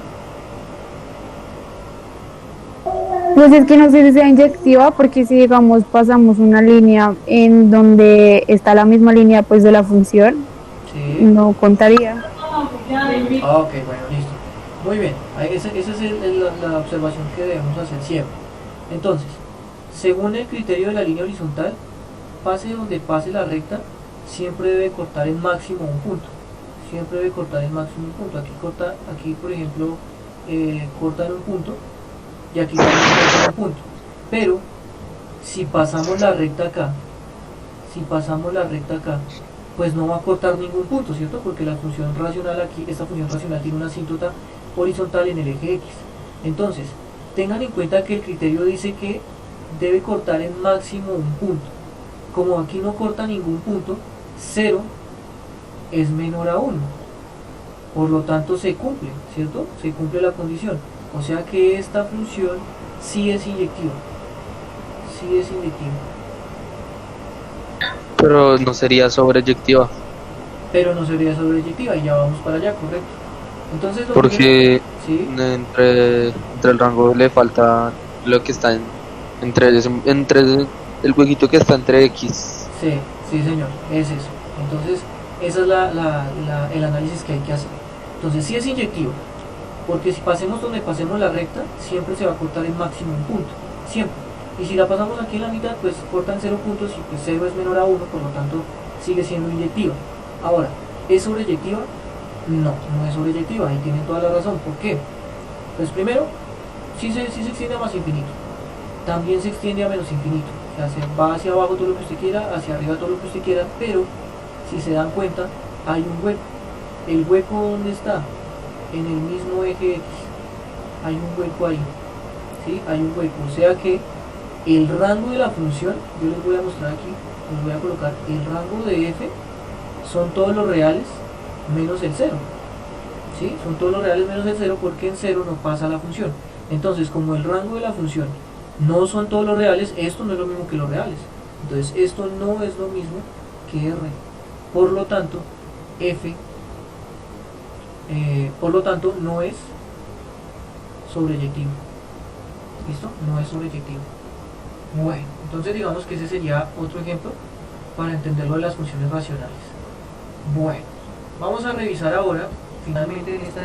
Pues es que no sé si sea inyectiva, porque si digamos pasamos una línea en donde está la misma línea pues de la función, Sí. no contaría. Ok, bueno, listo. Muy bien, esa es la observación que debemos hacer siempre. Entonces, según el criterio de la línea horizontal, pase donde pase la recta, siempre debe cortar en máximo un punto. Siempre debe cortar en máximo un punto. Aquí por ejemplo, corta en un punto, y aquí también corta en un punto. Pero, si pasamos la recta acá, pues no va a cortar ningún punto, ¿cierto? Porque la función racional aquí, esta función racional tiene una asíntota horizontal en el eje X. Entonces, tengan en cuenta que el criterio dice que debe cortar en máximo un punto. Como aquí no corta ningún punto, 0 es menor a 1. Por lo tanto se cumple, ¿cierto? Se cumple la condición. O sea que esta función sí es inyectiva. Sí es inyectiva. Pero no sería sobreyectiva, Pero no sería sobreyectiva, y ya vamos para allá, correcto. Entonces, lo porque ¿sí? entre el rango le falta lo que está entre el huequito que está entre X. Sí, sí señor, es eso. Entonces, ese es el análisis que hay que hacer. Entonces, sí es inyectivo, porque si pasemos donde pasemos la recta, siempre se va a cortar en máximo un punto, siempre. Y si la pasamos aquí en la mitad, pues cortan 0 puntos y pues 0 es menor a 1, por lo tanto sigue siendo inyectiva. Ahora, ¿es sobreyectiva? No, no es sobreyectiva, ahí tienen toda la razón. ¿Por qué? Pues primero, sí se extiende a más infinito. También se extiende a menos infinito. O sea, va hacia abajo todo lo que usted quiera, hacia arriba todo lo que usted quiera, pero si se dan cuenta, hay un hueco. ¿El hueco dónde está? En el mismo eje X. Hay un hueco ahí. ¿Sí? Hay un hueco. O sea que el rango de la función, yo les voy a mostrar aquí, les voy a colocar el rango de f, son todos los reales menos el 0. ¿Sí? Son todos los reales menos el 0 porque en 0 no pasa la función. Entonces, como el rango de la función no son todos los reales, esto no es lo mismo que los reales. Entonces, esto no es lo mismo que r. Por lo tanto, f, no es sobreyectivo. ¿Listo? No es sobreyectivo. Bueno, entonces digamos que ese sería otro ejemplo para entender lo de las funciones racionales. Bueno, vamos a revisar ahora, finalmente en este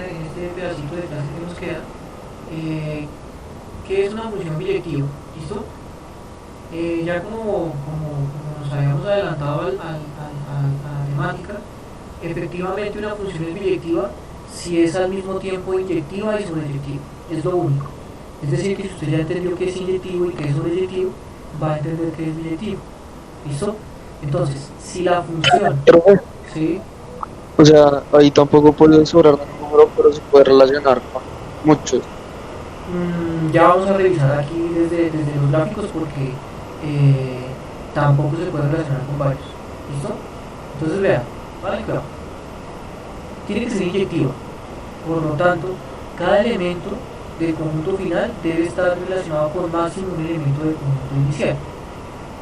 pedacito de clase que nos queda, qué es una función biyectiva. ¿Listo? Ya como nos habíamos adelantado a la temática, efectivamente una función es biyectiva si es al mismo tiempo inyectiva y sobreyectiva. Es lo único. Es decir, que si usted ya entendió que es inyectivo y que es sobreyectivo, va a entender que es biyectivo. ¿Listo? Entonces, si la función... Profe, ¿sí? o sea, ahí tampoco puede sobrar un número, pero se puede relacionar con muchos. Ya vamos a revisar aquí desde los gráficos porque tampoco se puede relacionar con varios. ¿Listo? Entonces vean, vale, claro. Tiene que ser inyectiva. Por lo tanto, cada elemento del conjunto final debe estar relacionado con máximo un elemento del conjunto inicial.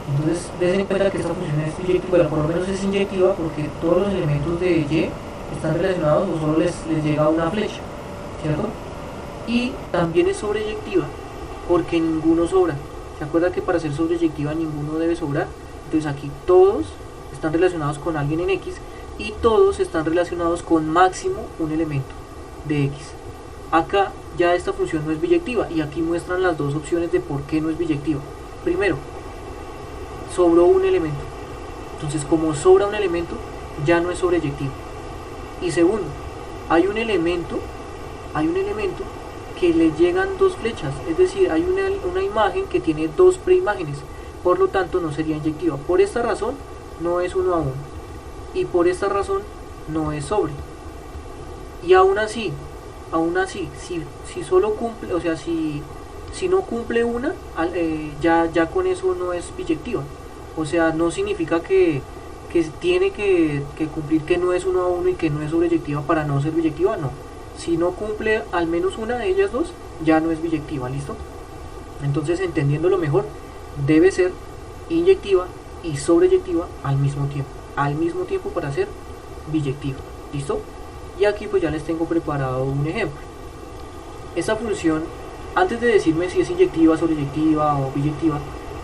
Entonces, den en cuenta que esta función es inyectiva, por lo menos es inyectiva porque todos los elementos de Y están relacionados o solo les llega una flecha, ¿cierto? Y también es sobreyectiva porque ninguno sobra. ¿Se acuerda que para ser sobreyectiva ninguno debe sobrar? Entonces aquí todos están relacionados con alguien en X y todos están relacionados con máximo un elemento de X. Acá ya esta función no es biyectiva y aquí muestran las dos opciones de por qué no es biyectiva. Primero, sobró un elemento. Entonces, como sobra un elemento, ya no es sobreyectivo. Y segundo, hay un elemento que le llegan dos flechas, es decir, hay una imagen que tiene dos preimágenes, por lo tanto no sería inyectiva. Por esta razón no es 1 a 1 y por esta razón no es sobre. Y aún así, si solo cumple, o sea, si no cumple una, ya con eso no es biyectiva. O sea, no significa que tiene que cumplir que no es 1 a 1 y que no es sobreyectiva para no ser biyectiva, no. Si no cumple al menos una de ellas dos, ya no es biyectiva, ¿listo? Entonces, entendiéndolo mejor, debe ser inyectiva y sobreyectiva al mismo tiempo para ser biyectiva, ¿listo? Y aquí pues ya les tengo preparado un ejemplo. Esta función, antes de decirme si es inyectiva, sobreyectiva o biyectiva,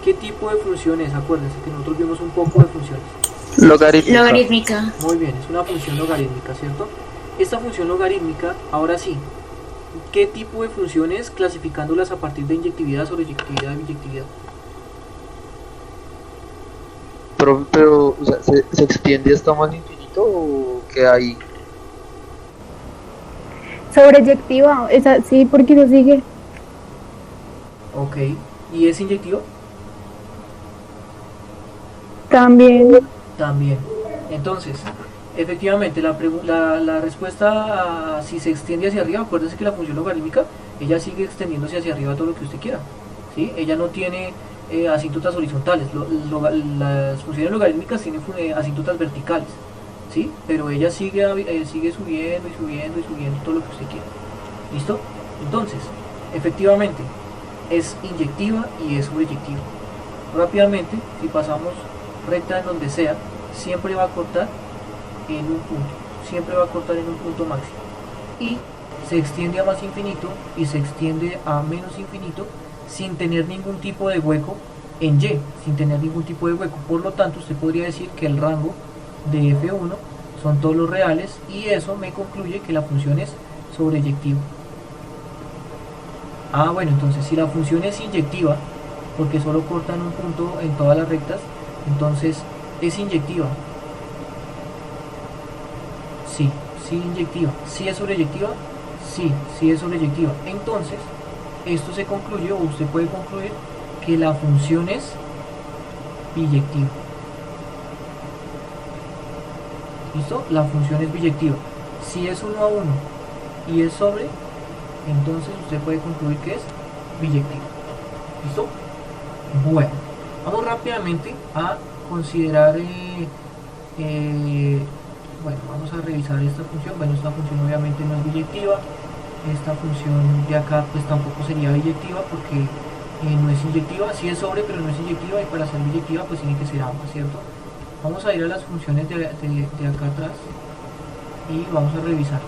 ¿qué tipo de función es? Acuérdense que nosotros vimos un poco de funciones. Logarítmica. Muy bien, es una función logarítmica, ¿cierto? Esta función logarítmica, ahora sí, ¿qué tipo de funciones clasificándolas a partir de inyectividad, sobreyectividad y biyectividad? Pero o sea, ¿se extiende hasta más infinito o qué hay? Sobreyectiva, esa sí, porque eso sigue. Ok, ¿y es inyectiva? También. También. Entonces, efectivamente, la respuesta a si se extiende hacia arriba, acuérdense que la función logarítmica, ella sigue extendiéndose hacia arriba todo lo que usted quiera, ¿sí? Ella no tiene asíntotas horizontales, las funciones logarítmicas tienen asíntotas verticales, ¿sí? Pero ella sigue subiendo y subiendo y subiendo todo lo que usted quiera, ¿listo? Entonces, efectivamente, es inyectiva y es sobreyectiva. Rápidamente, si pasamos recta en donde sea, siempre va a cortar en un punto máximo y se extiende a más infinito y se extiende a menos infinito sin tener ningún tipo de hueco en Y, por lo tanto usted podría decir que el rango de F1 son todos los reales y eso me concluye que la función es sobreyectiva. Bueno, entonces si la función es inyectiva porque solo corta en un punto en todas las rectas, entonces es inyectiva. Sí, inyectiva. ¿Sí es sobreyectiva? Sí es sobreyectiva. Entonces, esto se concluye, o usted puede concluir, que la función es biyectiva. ¿Listo? La función es biyectiva. Si es 1 a 1 y es sobre, entonces usted puede concluir que es biyectiva. ¿Listo? Bueno, vamos rápidamente a considerar, bueno, vamos a revisar esta función. Bueno, esta función obviamente no es biyectiva. Esta función de acá pues tampoco sería biyectiva porque no es inyectiva. Sí es sobre, pero no es inyectiva, y para ser biyectiva pues tiene que ser ambas, ¿cierto? Vamos a ir a las funciones de acá atrás y vamos a revisar.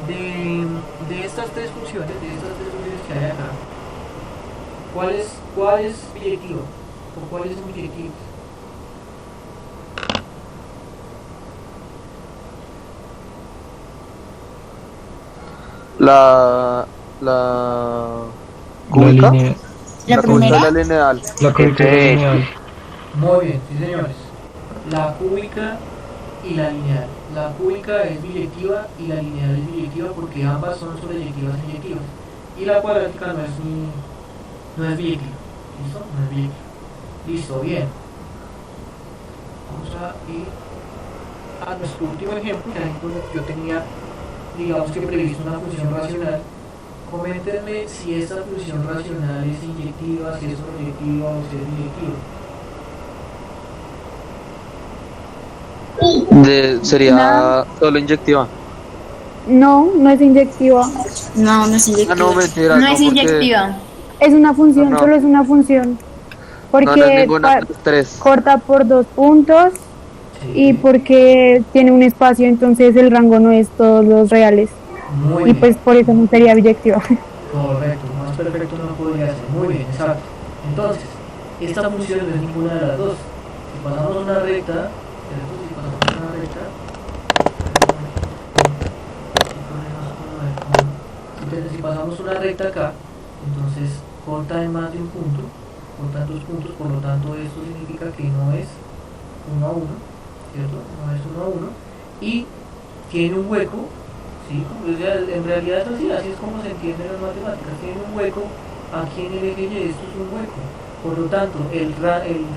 De estas tres funciones, que hay acá, ¿cuál es biyectiva? ¿O cuáles son biyectivas? La cúbica. línea, La cúbica primera. es la lineal. la cúbica lineal. Muy bien, sí señores. La cúbica y la lineal. La cúbica es biyectiva y la lineal es biyectiva porque ambas son sobreyectivas e inyectivas. Y la cuadrática no es biyectiva. ¿Listo? No es biyectiva. Listo, bien. Vamos a ir a nuestro último ejemplo. El ejemplo que yo tenía, digamos que previsto una función racional. Coméntenme si esta función racional es inyectiva, si es sobreyectiva o si es biyectiva. Sería solo inyectiva. No, no es inyectiva. No, no es inyectiva. Ah, no, mentira. No es porque- inyectiva. Es una función, No. solo es una función. No, no es Porque ninguna de las tres. corta por 2 puntos y porque tiene un espacio, entonces el rango no es todos los reales. Muy Y bien. pues por eso no sería biyectiva. Correcto, más perfecto no podría ser. Muy bien, exacto. Entonces, esta función no es ninguna de las dos. Si pasamos una recta, ¿cierto? Si pasamos una recta, si pasamos una recta acá, entonces corta en más de un punto, corta en 2 puntos, por lo tanto esto significa que no es 1 a 1, ¿cierto? No es 1 a 1, y tiene un hueco. Sí, pues en realidad es así es como se entiende en las matemáticas. Tiene un hueco aquí en el eje Y, esto es un hueco. Por lo tanto, el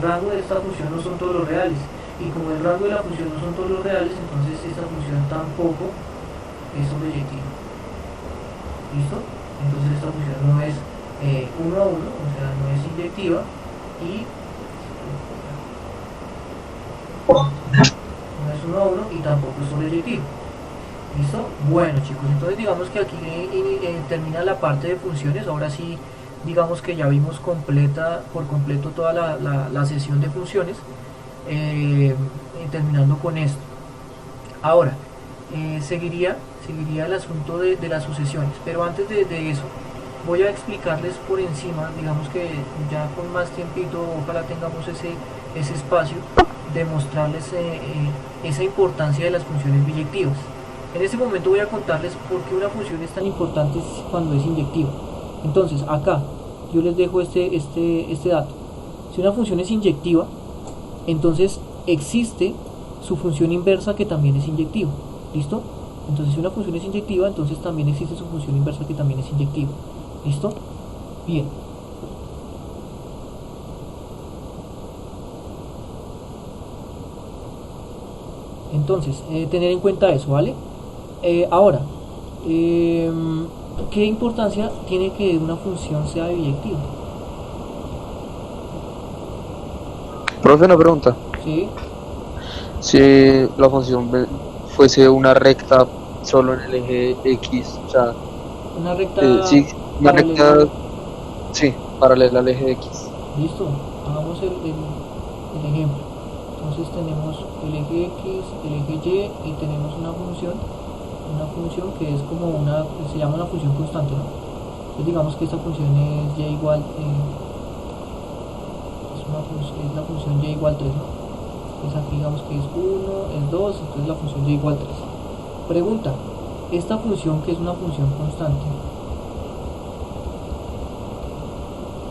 rango de esta función no son todos los reales. Y como el rango de la función no son todos los reales, entonces esta función tampoco es sobreyectiva. ¿Listo? Entonces esta función no es 1 a 1, o sea, no es inyectiva, y no es 1 a 1 y tampoco es sobreyectiva. ¿Listo? Bueno, chicos, entonces digamos que aquí termina la parte de funciones. Ahora sí, digamos que ya vimos por completo toda la sesión de funciones, terminando con esto. Ahora, seguiría el asunto de las sucesiones, pero antes de eso, voy a explicarles por encima, digamos que ya con más tiempito, ojalá tengamos ese espacio de mostrarles esa importancia de las funciones biyectivas. En este momento voy a contarles por qué una función es tan importante cuando es inyectiva. Entonces, acá yo les dejo este dato. Si una función es inyectiva, entonces existe su función inversa que también es inyectiva. ¿Listo? Entonces, si una función es inyectiva, entonces también existe su función inversa que también es inyectiva. ¿Listo? Bien. Entonces, tener en cuenta eso, ¿vale? Ahora, ¿qué importancia tiene que una función sea biyectiva? Profe, una pregunta. ¿Sí? Si la función fuese una recta solo en el eje X, o sea, Una recta sí, una paralela. recta, sí, paralela al eje X. Listo, hagamos el ejemplo. Entonces tenemos el eje X, el eje Y, y tenemos una función que es como se llama una función constante, ¿no? Entonces digamos que esta función es y igual, es la función y igual 3, ¿no? Entonces aquí digamos que es 1, es 2, entonces la función y igual 3. Pregunta, esta función que es una función constante,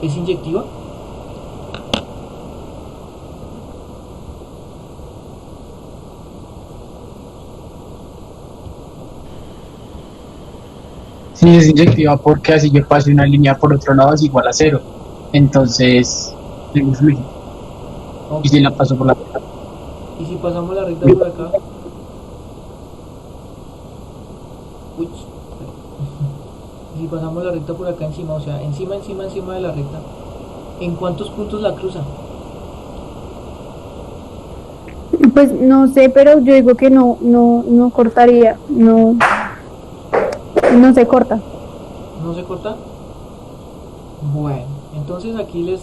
¿es inyectiva? Sí, es inyectiva porque así yo paso una línea por otro lado es igual a cero. Entonces, tengo fluido. Ok. Y si la paso por la Y si pasamos la recta por acá. Uy, espera. Y si pasamos la recta por acá encima, o sea, encima de la recta, ¿en cuántos puntos la cruza? Pues no sé, pero yo digo que no cortaría, no se corta. ¿No se corta? Bueno, entonces aquí les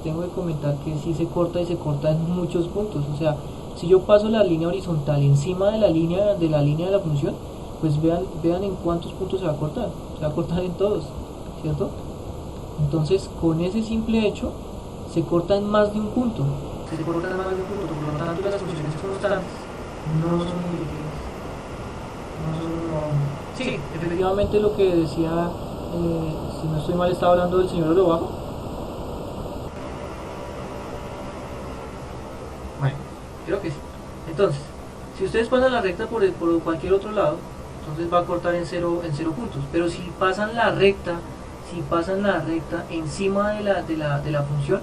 tengo que comentar que sí se corta y se corta en muchos puntos. O sea, si yo paso la línea horizontal encima de la línea de la función, pues vean en cuántos puntos se va a cortar. Se va a cortar en todos, ¿cierto? Entonces, con ese simple hecho, se corta en más de un punto. Se corta en más de un punto, por lo tanto las funciones constantes no son inyectivas. Sí, efectivamente lo que decía, si no estoy mal, estaba hablando del señor Orobajo. Bueno, creo que sí. Entonces, si ustedes pasan la recta por cualquier otro lado, entonces va a cortar en cero puntos. Pero si pasan la recta encima de la función,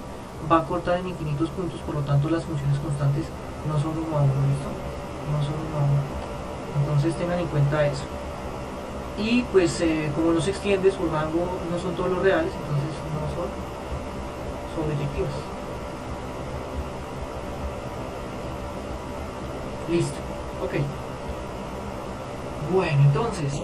va a cortar en infinitos puntos. Por lo tanto, las funciones constantes no son 1 a 1, ¿listo? No son 1 a 1. Entonces tengan en cuenta eso. Y pues como no se extiende, su rango no son todos los reales, entonces no son sobreyectivas. Listo, ok. Bueno, entonces,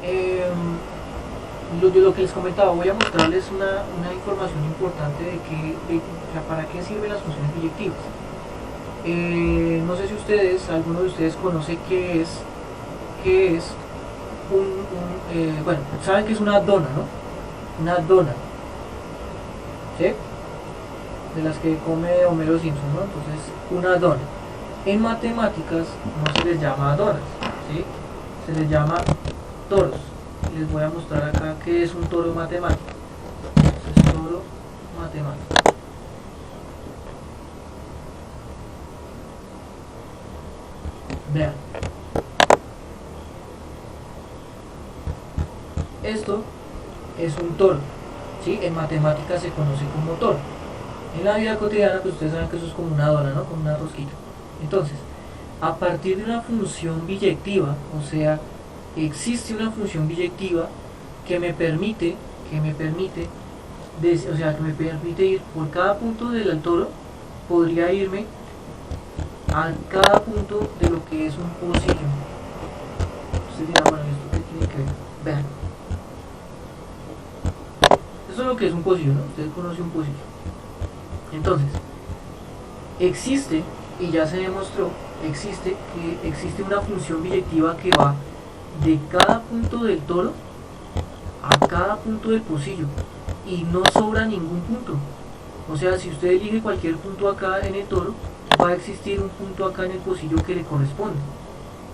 lo que les comentaba, voy a mostrarles una información importante o sea, para qué sirven las funciones biyectivas. No sé si alguno de ustedes conoce qué es bueno, saben que es una dona, ¿no? Una dona, ¿sí? De las que come Homero Simpson, ¿no? Entonces, una dona. En matemáticas no se les llama donas, ¿sí? Se les llama toros. Les voy a mostrar acá qué es un toro matemático. Entonces, toro matemático. Vean. Esto es un toro, ¿sí? En matemáticas se conoce como toro. En la vida cotidiana, pues ustedes saben que eso es como una dona, ¿no? Como una rosquilla. Entonces, a partir de una función biyectiva, o sea, existe una función biyectiva que me permite ir por cada punto del toro, podría irme a cada punto de lo que es un pocillo. Ustedes dirán, bueno, ¿esto qué tiene que ver? Vean. Eso es lo que es un pocillo, ¿no? Ustedes conocen un pocillo. Entonces, existe, y ya se demostró, existe una función biyectiva que va de cada punto del toro a cada punto del pocillo y no sobra ningún punto. O sea, si usted elige cualquier punto acá en el toro, va a existir un punto acá en el pocillo que le corresponde.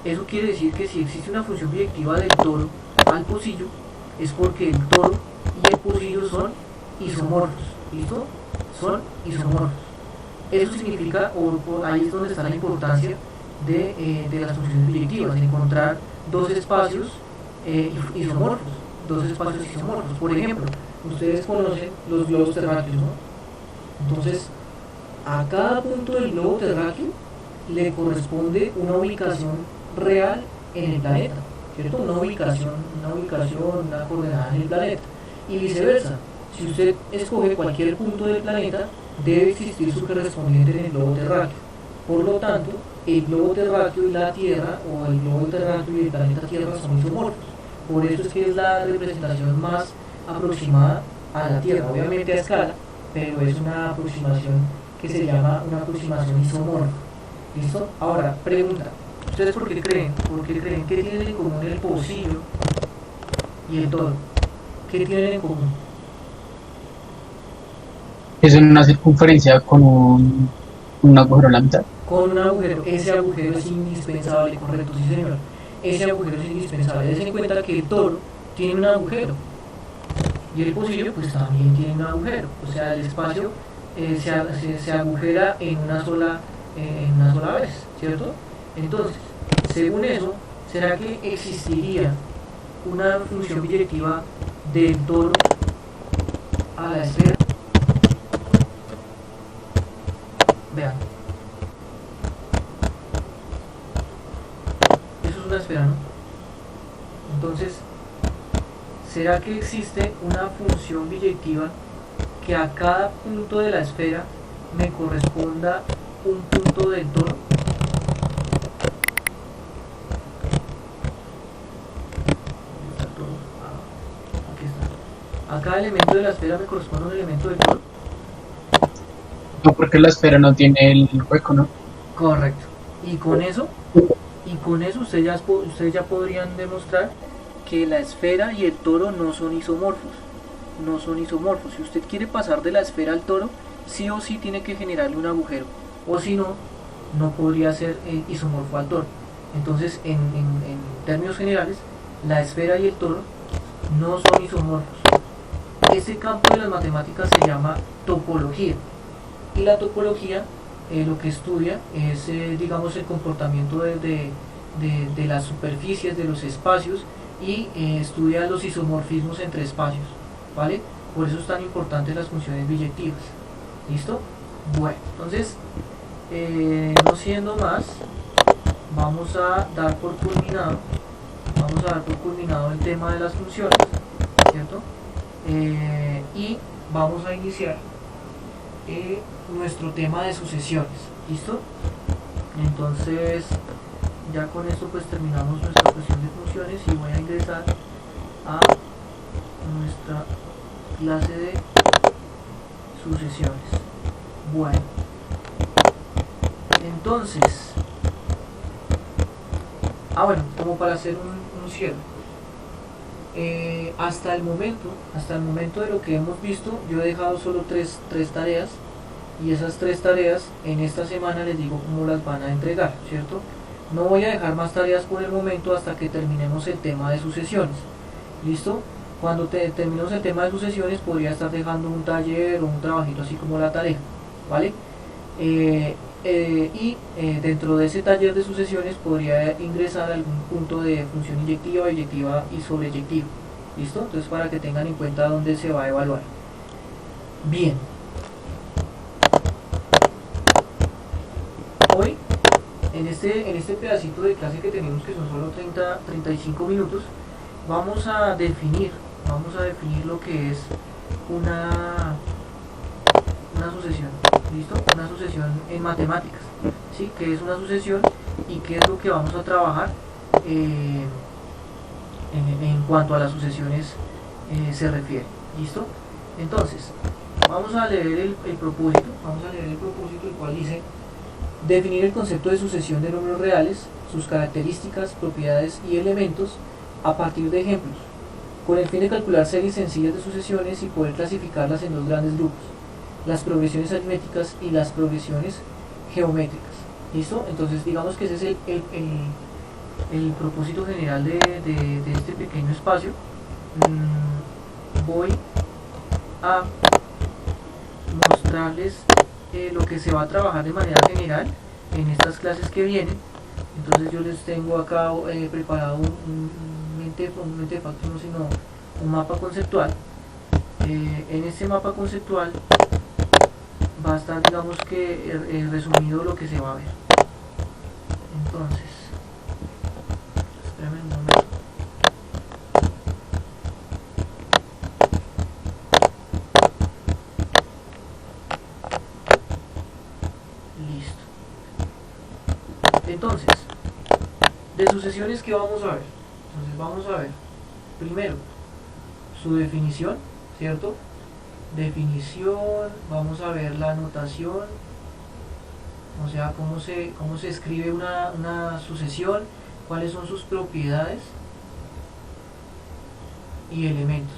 Eso quiere decir que si existe una función biyectiva del toro al pocillo, es porque el toro y el pocillo son isomorfos. ¿Listo? Son isomorfos. Eso significa, ahí es donde está la importancia de las funciones biyectivas, de encontrar dos espacios isomorfos. Por ejemplo, ustedes conocen los globos terráqueos, ¿no? Entonces, a cada punto del globo terráqueo le corresponde una ubicación real en el planeta, ¿cierto? Una ubicación, una coordenada en el planeta. Y viceversa, si usted escoge cualquier punto del planeta, debe existir su correspondiente en el globo terráqueo. Por lo tanto, el globo terráqueo y la Tierra, o el globo terráqueo y el planeta Tierra son isomorfos. Por eso es que es la representación más aproximada a la Tierra, obviamente a escala, pero es una aproximación que se llama una aproximación isomorfa. ¿Listo? Ahora, pregunta, ¿ustedes por qué creen? ¿Qué tienen en común el pocillo y el toro? ¿Qué tienen en común? es una circunferencia con un agujero en la mitad. Con un agujero, ese agujero es indispensable, correcto, sí señor. Ese agujero es indispensable. Dense en cuenta que el toro tiene un agujero y el pocillo pues también tiene un agujero. O sea, el espacio se agujera en una sola vez, ¿cierto? Entonces, según eso, ¿será que existiría una función biyectiva del toro a la esfera. Vean, eso es una esfera, ¿no? Entonces, ¿será que existe una función biyectiva que a cada punto de la esfera me corresponda un punto del toro? Aquí está. A cada elemento de la esfera me corresponde un elemento del toro. No, porque la esfera no tiene el hueco, ¿no? Correcto. Y con eso ustedes ya podrían demostrar que la esfera y el toro no son isomorfos. No son isomorfos. Si usted quiere pasar de la esfera al toro, sí o sí tiene que generarle un agujero. O si no, no podría ser isomorfo al toro. Entonces, en términos generales, la esfera y el toro no son isomorfos. Ese campo de las matemáticas se llama topología. Y la topología lo que estudia es, digamos, el comportamiento de las superficies, de los espacios, y estudia los isomorfismos entre espacios, ¿vale? Por eso es tan importante las funciones biyectivas. ¿Listo? Bueno, entonces, no siendo más, vamos a dar por culminado el tema de las funciones, ¿cierto? Y vamos a iniciar nuestro tema de sucesiones. ¿Listo? Entonces, ya con esto pues terminamos nuestra cuestión de funciones y voy a ingresar a nuestra clase de sucesiones. Bueno, entonces, bueno, como para hacer un cierre, hasta el momento de lo que hemos visto, yo he dejado solo tres tareas, y esas 3 tareas en esta semana les digo cómo las van a entregar, ¿cierto? No voy a dejar más tareas por el momento hasta que terminemos el tema de sucesiones. ¿Listo? Cuando terminemos el tema de sucesiones podría estar dejando un taller o un trabajito así como la tarea, ¿vale? Dentro de ese taller de sucesiones podría ingresar algún punto de función inyectiva, eyectiva y sobreyectiva. ¿Listo? Entonces, para que tengan en cuenta dónde se va a evaluar. Bien. Hoy, en este pedacito de clase que tenemos, que son solo 35 minutos, vamos a definir lo que es una sucesión. ¿Listo? Una sucesión en matemáticas, ¿sí? ¿Qué es una sucesión y qué es lo que vamos a trabajar en cuanto a las sucesiones se refiere? ¿Listo? Entonces, vamos a leer el propósito, el cual dice: definir el concepto de sucesión de números reales, sus características, propiedades y elementos a partir de ejemplos, con el fin de calcular series sencillas de sucesiones y poder clasificarlas en 2 grandes grupos: las progresiones aritméticas y las progresiones geométricas. ¿Listo? Entonces, digamos que ese es el propósito general de este pequeño espacio. Voy a mostrarles lo que se va a trabajar de manera general en estas clases que vienen. Entonces, yo les tengo acá preparado un mentefacto, no, sino un mapa conceptual. En este mapa conceptual va a estar, digamos que, resumido lo que se va a ver. Entonces, espérame un momento. Listo. Entonces, de sucesiones, ¿qué vamos a ver? Entonces, vamos a ver primero su definición, ¿cierto? Definición, vamos a ver la notación, o sea, cómo se escribe una sucesión, cuáles son sus propiedades y elementos,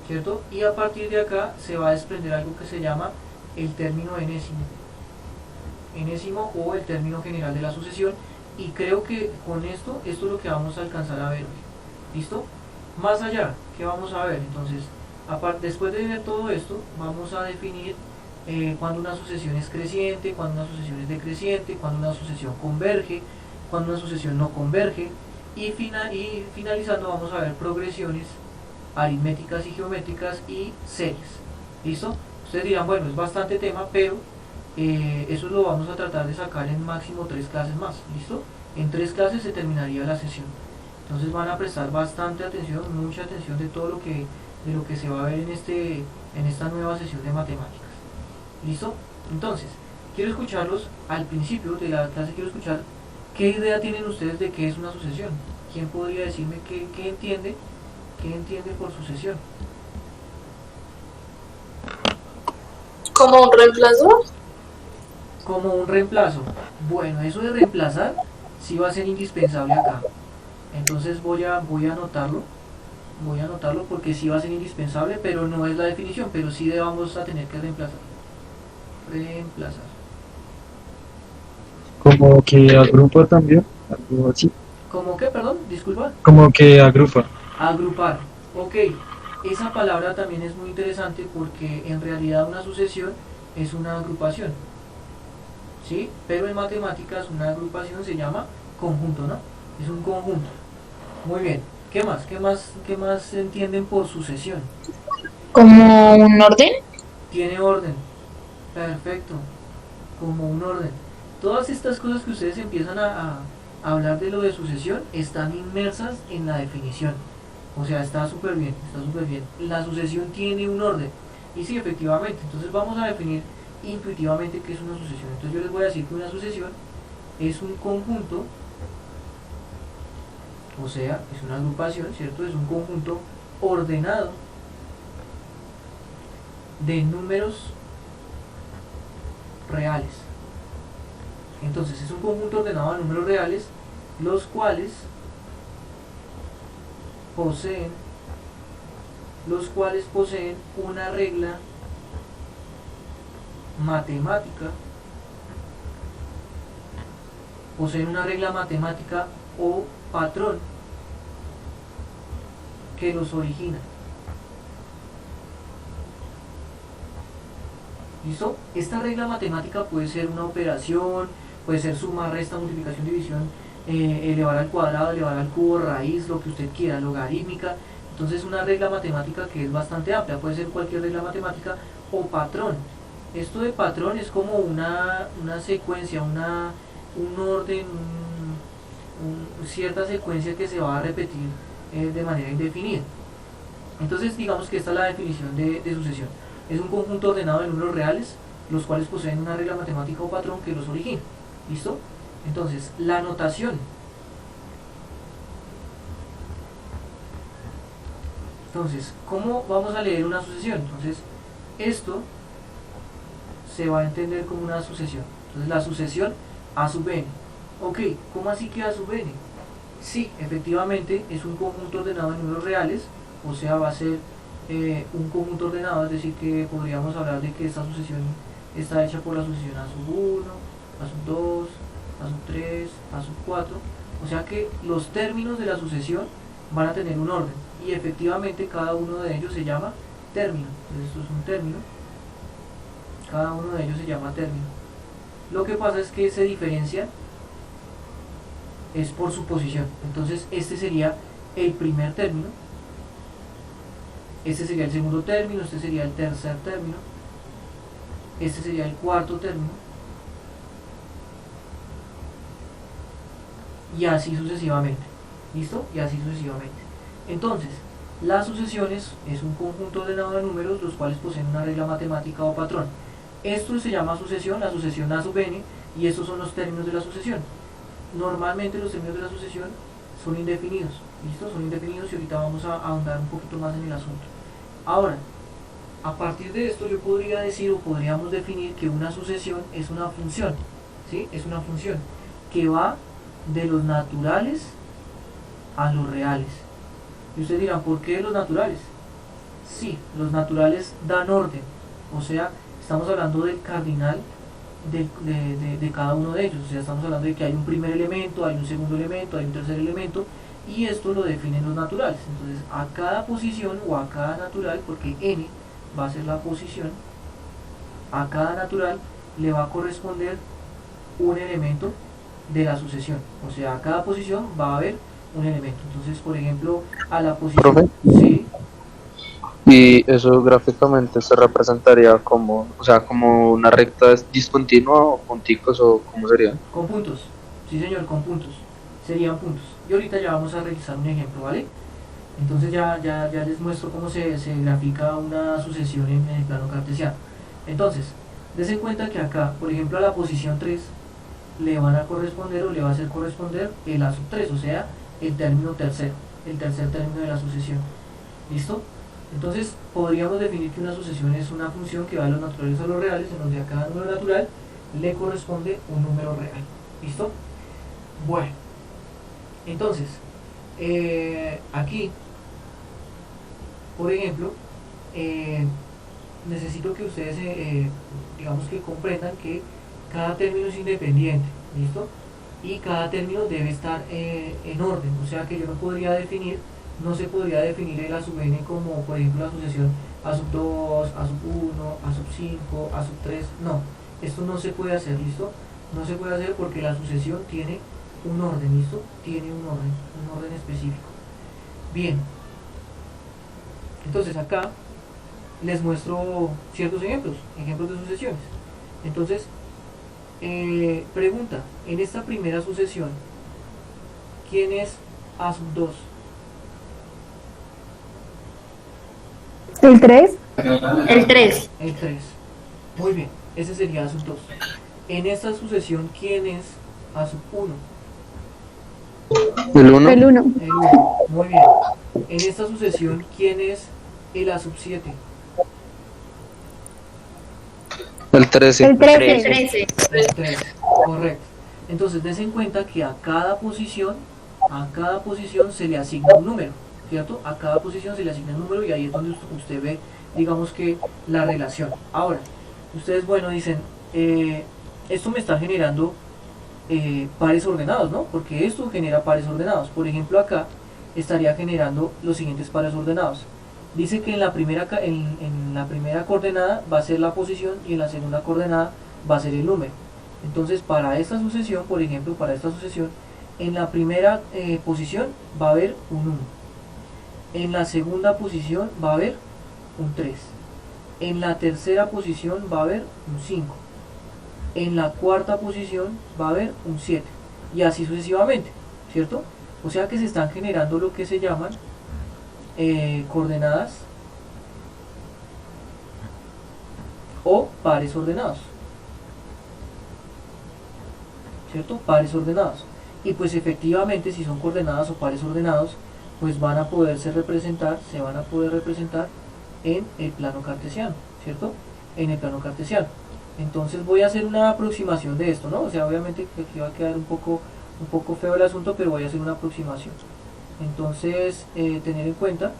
¿cierto? Y a partir de acá se va a desprender algo que se llama el término enésimo o el término general de la sucesión, y creo que con esto es lo que vamos a alcanzar a ver hoy. ¿Listo? Más allá, ¿qué vamos a ver? Entonces, después de ver todo esto, vamos a definir cuando una sucesión es creciente, cuando una sucesión es decreciente, cuando una sucesión converge, cuando una sucesión no converge, y finalizando vamos a ver progresiones aritméticas y geométricas y series. ¿Listo? Ustedes dirán, bueno, es bastante tema, pero eso lo vamos a tratar de sacar en máximo 3 clases más. ¿Listo? En 3 clases se terminaría la sesión. Entonces van a prestar bastante atención, mucha atención de todo lo que se va a ver en esta nueva sesión de matemáticas. ¿Listo? Entonces, quiero escucharlos al principio de la clase, quiero escuchar qué idea tienen ustedes de qué es una sucesión. ¿Quién podría decirme qué entiende por sucesión? ¿Como un reemplazo? Como un reemplazo. Bueno, eso de reemplazar sí va a ser indispensable acá. Entonces voy a anotarlo. Voy a anotarlo porque sí va a ser indispensable, pero no es la definición, pero sí vamos a tener que reemplazar. Reemplazar. Como que agrupa también, algo así. ¿Cómo que, perdón? Disculpa. Como que agrupa. Agrupar. Ok. Esa palabra también es muy interesante porque en realidad una sucesión es una agrupación. ¿Sí? Pero en matemáticas una agrupación se llama conjunto, ¿no? Es un conjunto. Muy bien. ¿Qué más? ¿Qué más entienden por sucesión? ¿Como un orden? Tiene orden. Perfecto. Como un orden. Todas estas cosas que ustedes empiezan a hablar de lo de sucesión están inmersas en la definición. O sea, está súper bien, está súper bien. La sucesión tiene un orden. Y sí, efectivamente. Entonces vamos a definir intuitivamente qué es una sucesión. Entonces yo les voy a decir que una sucesión es un conjunto, o sea, es una agrupación, ¿cierto? Es un conjunto ordenado de números reales. Entonces es un conjunto ordenado de números reales, los cuales poseen una regla matemática, o patrón que los origina. ¿Listo? Esta regla matemática puede ser una operación, puede ser suma, resta, multiplicación, división, elevar al cuadrado, elevar al cubo, raíz, lo que usted quiera, logarítmica. Entonces una regla matemática que es bastante amplia, puede ser cualquier regla matemática o patrón. Esto de patrón es como una secuencia, un orden, cierta secuencia que se va a repetir de manera indefinida. Entonces digamos que esta es la definición de sucesión. Es un conjunto ordenado de números reales, los cuales poseen una regla matemática o patrón que los origina. ¿Listo? Entonces, la notación. Entonces, ¿cómo vamos a leer una sucesión? Entonces, esto se va a entender como una sucesión. Entonces, la sucesión A sub n. Ok, ¿cómo así que A sub n? Sí, efectivamente, es un conjunto ordenado de números reales, o sea, va a ser un conjunto ordenado, es decir, que podríamos hablar de que esta sucesión está hecha por la sucesión A sub 1, A sub 2, A sub 3, A sub 4, o sea que los términos de la sucesión van a tener un orden, y efectivamente cada uno de ellos se llama término. Entonces esto es un término, cada uno de ellos se llama término. Lo que pasa es que se diferencia es por su posición. Entonces este sería el primer término, este sería el segundo término, este sería el tercer término, este sería el cuarto término, y así sucesivamente. ¿Listo? Y así sucesivamente. Entonces, las sucesiones es un conjunto ordenado de números los cuales poseen una regla matemática o patrón. Esto se llama sucesión, la sucesión A sub n, y estos son los términos de la sucesión. Normalmente los términos de la sucesión son indefinidos. ¿Listo? Son indefinidos y ahorita vamos a ahondar un poquito más en el asunto. Ahora, a partir de esto yo podría decir o podríamos definir que una sucesión es una función. ¿Sí? Es una función que va de los naturales a los reales. Y ustedes dirán, ¿por qué los naturales? Sí, los naturales dan orden. O sea, estamos hablando del cardinal de cada uno de ellos. O sea, estamos hablando de que hay un primer elemento, hay un segundo elemento, hay un tercer elemento, y esto lo definen los naturales. Entonces, a cada posición o a cada natural, porque n va a ser la posición, a cada natural le va a corresponder un elemento de la sucesión. O sea, a cada posición va a haber un elemento. Entonces, por ejemplo, a la ¿Profe? posición... Sí, Y eso gráficamente se representaría como, o sea, como una recta discontinua o punticos o cómo sería. con puntos. Sí, señor, con puntos. Serían puntos. Y ahorita ya vamos a realizar un ejemplo, ¿vale? Entonces ya les muestro cómo se grafica una sucesión en el plano cartesiano. Entonces, des en cuenta que acá, por ejemplo, a la posición 3 le van a corresponder o le va a hacer corresponder el A sub 3, o sea, el término tercero, el tercer término de la sucesión. ¿Listo? Entonces, podríamos definir que una sucesión es una función que va de los naturales a los reales, en donde a cada número natural le corresponde un número real. ¿Listo? Bueno, entonces, aquí, por ejemplo, necesito que ustedes, digamos que comprendan que cada término es independiente, ¿listo? Y cada término debe estar en orden, o sea que yo no se podría definir el A sub n como, por ejemplo, la sucesión A sub 2, A sub 1, A sub 5, A sub 3, no, esto no se puede hacer, ¿listo? No se puede hacer porque la sucesión tiene un orden, ¿listo? Tiene un orden específico. Bien, entonces acá les muestro ciertos ejemplos de sucesiones. Entonces, pregunta, en esta primera sucesión, ¿quién es A sub 2? ¿El 3? El 3. El 3. Muy bien, ese sería A sub 2. En esta sucesión, ¿quién es A sub 1? ¿El 1? El 1. El 1. Muy bien. En esta sucesión, ¿quién es el A sub 7? El 13. El 13. 13. El 3. Correcto. Entonces, des en cuenta que a cada posición se le asigna un número, ¿cierto? A cada posición se le asigna un número y ahí es donde usted ve, digamos que, la relación. Ahora, ustedes, bueno, dicen, esto me está generando pares ordenados, ¿no? Porque esto genera pares ordenados. Por ejemplo, acá estaría generando los siguientes pares ordenados. Dice que en la primera coordenada va a ser la posición y en la segunda coordenada va a ser el número. Entonces, para esta sucesión, por ejemplo, en la primera posición va a haber un 1. En la segunda posición va a haber un 3. En la tercera posición va a haber un 5. En la cuarta posición va a haber un 7. Y así sucesivamente, ¿cierto? O sea que se están generando lo que se llaman coordenadas o pares ordenados, ¿cierto? Pares ordenados. Y pues efectivamente, si son coordenadas o pares ordenados, pues se van a poder representar en el plano cartesiano, ¿cierto? En el plano cartesiano. Entonces voy a hacer una aproximación de esto, ¿no? O sea, obviamente aquí va a quedar un poco feo el asunto, pero voy a hacer una aproximación. Entonces, tener en cuenta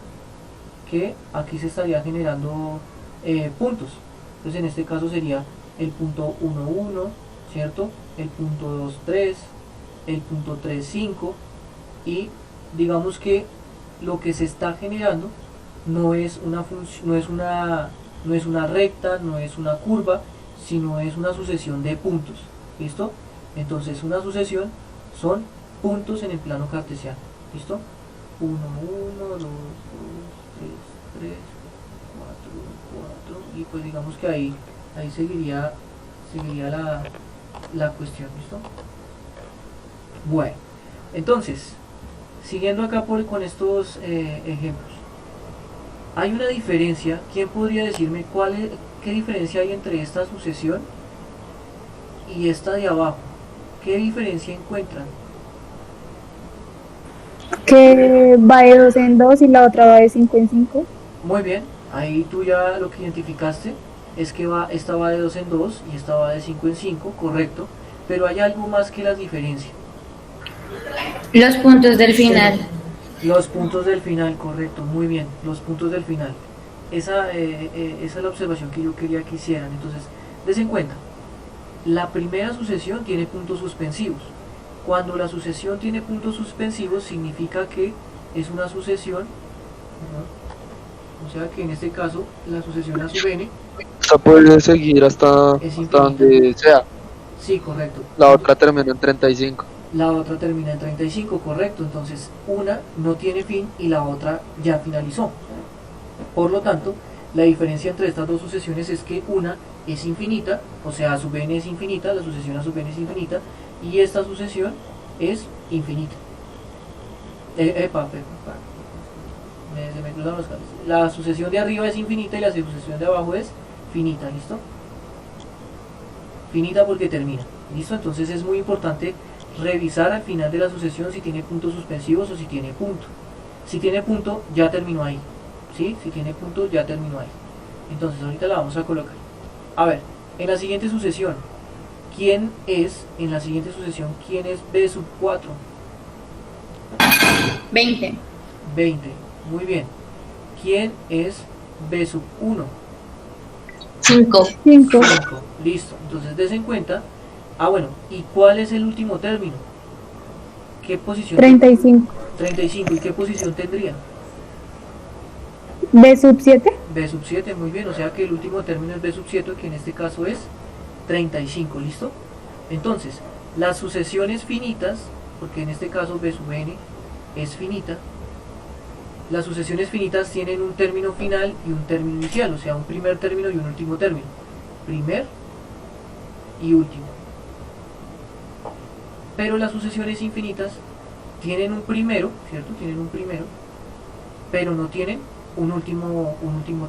que aquí se estaría generando puntos. Entonces, en este caso sería el punto 1, 1, ¿cierto? El punto 2, 3, el punto 3, 5, y digamos que lo que se está generando no es una recta, no es una curva, sino es una sucesión de puntos. ¿Listo? Entonces, una sucesión son puntos en el plano cartesiano. ¿Listo? 1, 1, 2, 2, 3, 3, 4, 4, y pues digamos que ahí seguiría la cuestión. ¿Listo? Bueno, entonces, siguiendo acá con estos ejemplos, hay una diferencia. ¿Quién podría decirme qué diferencia hay entre esta sucesión y esta de abajo? ¿Qué diferencia encuentran? Que va de 2 en 2 y la otra va de 5 en 5. Muy bien, ahí tú ya lo que identificaste es que esta va de 2 en 2 y esta va de 5 en 5, correcto, pero hay algo más que las diferencias. Los puntos del final. Los puntos del final, correcto, muy bien, los puntos del final. Esa es la observación que yo quería que hicieran. Entonces, des en cuenta, la primera sucesión tiene puntos suspensivos. Cuando la sucesión tiene puntos suspensivos, significa que es una sucesión, ¿no? O sea que en este caso, la sucesión a sub n Esta puede seguir hasta es infinita. donde sea. Sí, correcto. La otra termina en 35. La otra termina en 35, correcto. Entonces una no tiene fin y la otra ya finalizó. Por lo tanto, la diferencia entre estas dos sucesiones es que una es infinita, o sea, a sub n es infinita, la sucesión a sub n es infinita, y esta sucesión es infinita. Se me cruzan los cables. La sucesión de arriba es infinita y la sucesión de abajo es finita, ¿listo? Finita porque termina, ¿listo? Entonces es muy importante revisar al final de la sucesión si tiene puntos suspensivos o si tiene punto. Si tiene punto, ya terminó ahí, ¿sí? Si tiene punto, ya terminó ahí. Entonces ahorita la vamos a colocar. A ver, en la siguiente sucesión, ¿quién es B sub 4? 20. 20, muy bien. ¿Quién es B sub 1? 5. 5. 5, listo. Entonces des en cuenta. Bueno, ¿y cuál es el último término? ¿Qué posición? 35. 35, ¿y qué posición tendría? B sub 7. B sub 7, muy bien, o sea que el último término es B sub 7, que en este caso es 35, ¿listo? Entonces, las sucesiones finitas, porque en este caso B sub n es finita, las sucesiones finitas tienen un término final y un término inicial, o sea, un primer término y un último término. Primer y último. Pero las sucesiones infinitas tienen un primero, ¿cierto? Tienen un primero, pero no tienen un último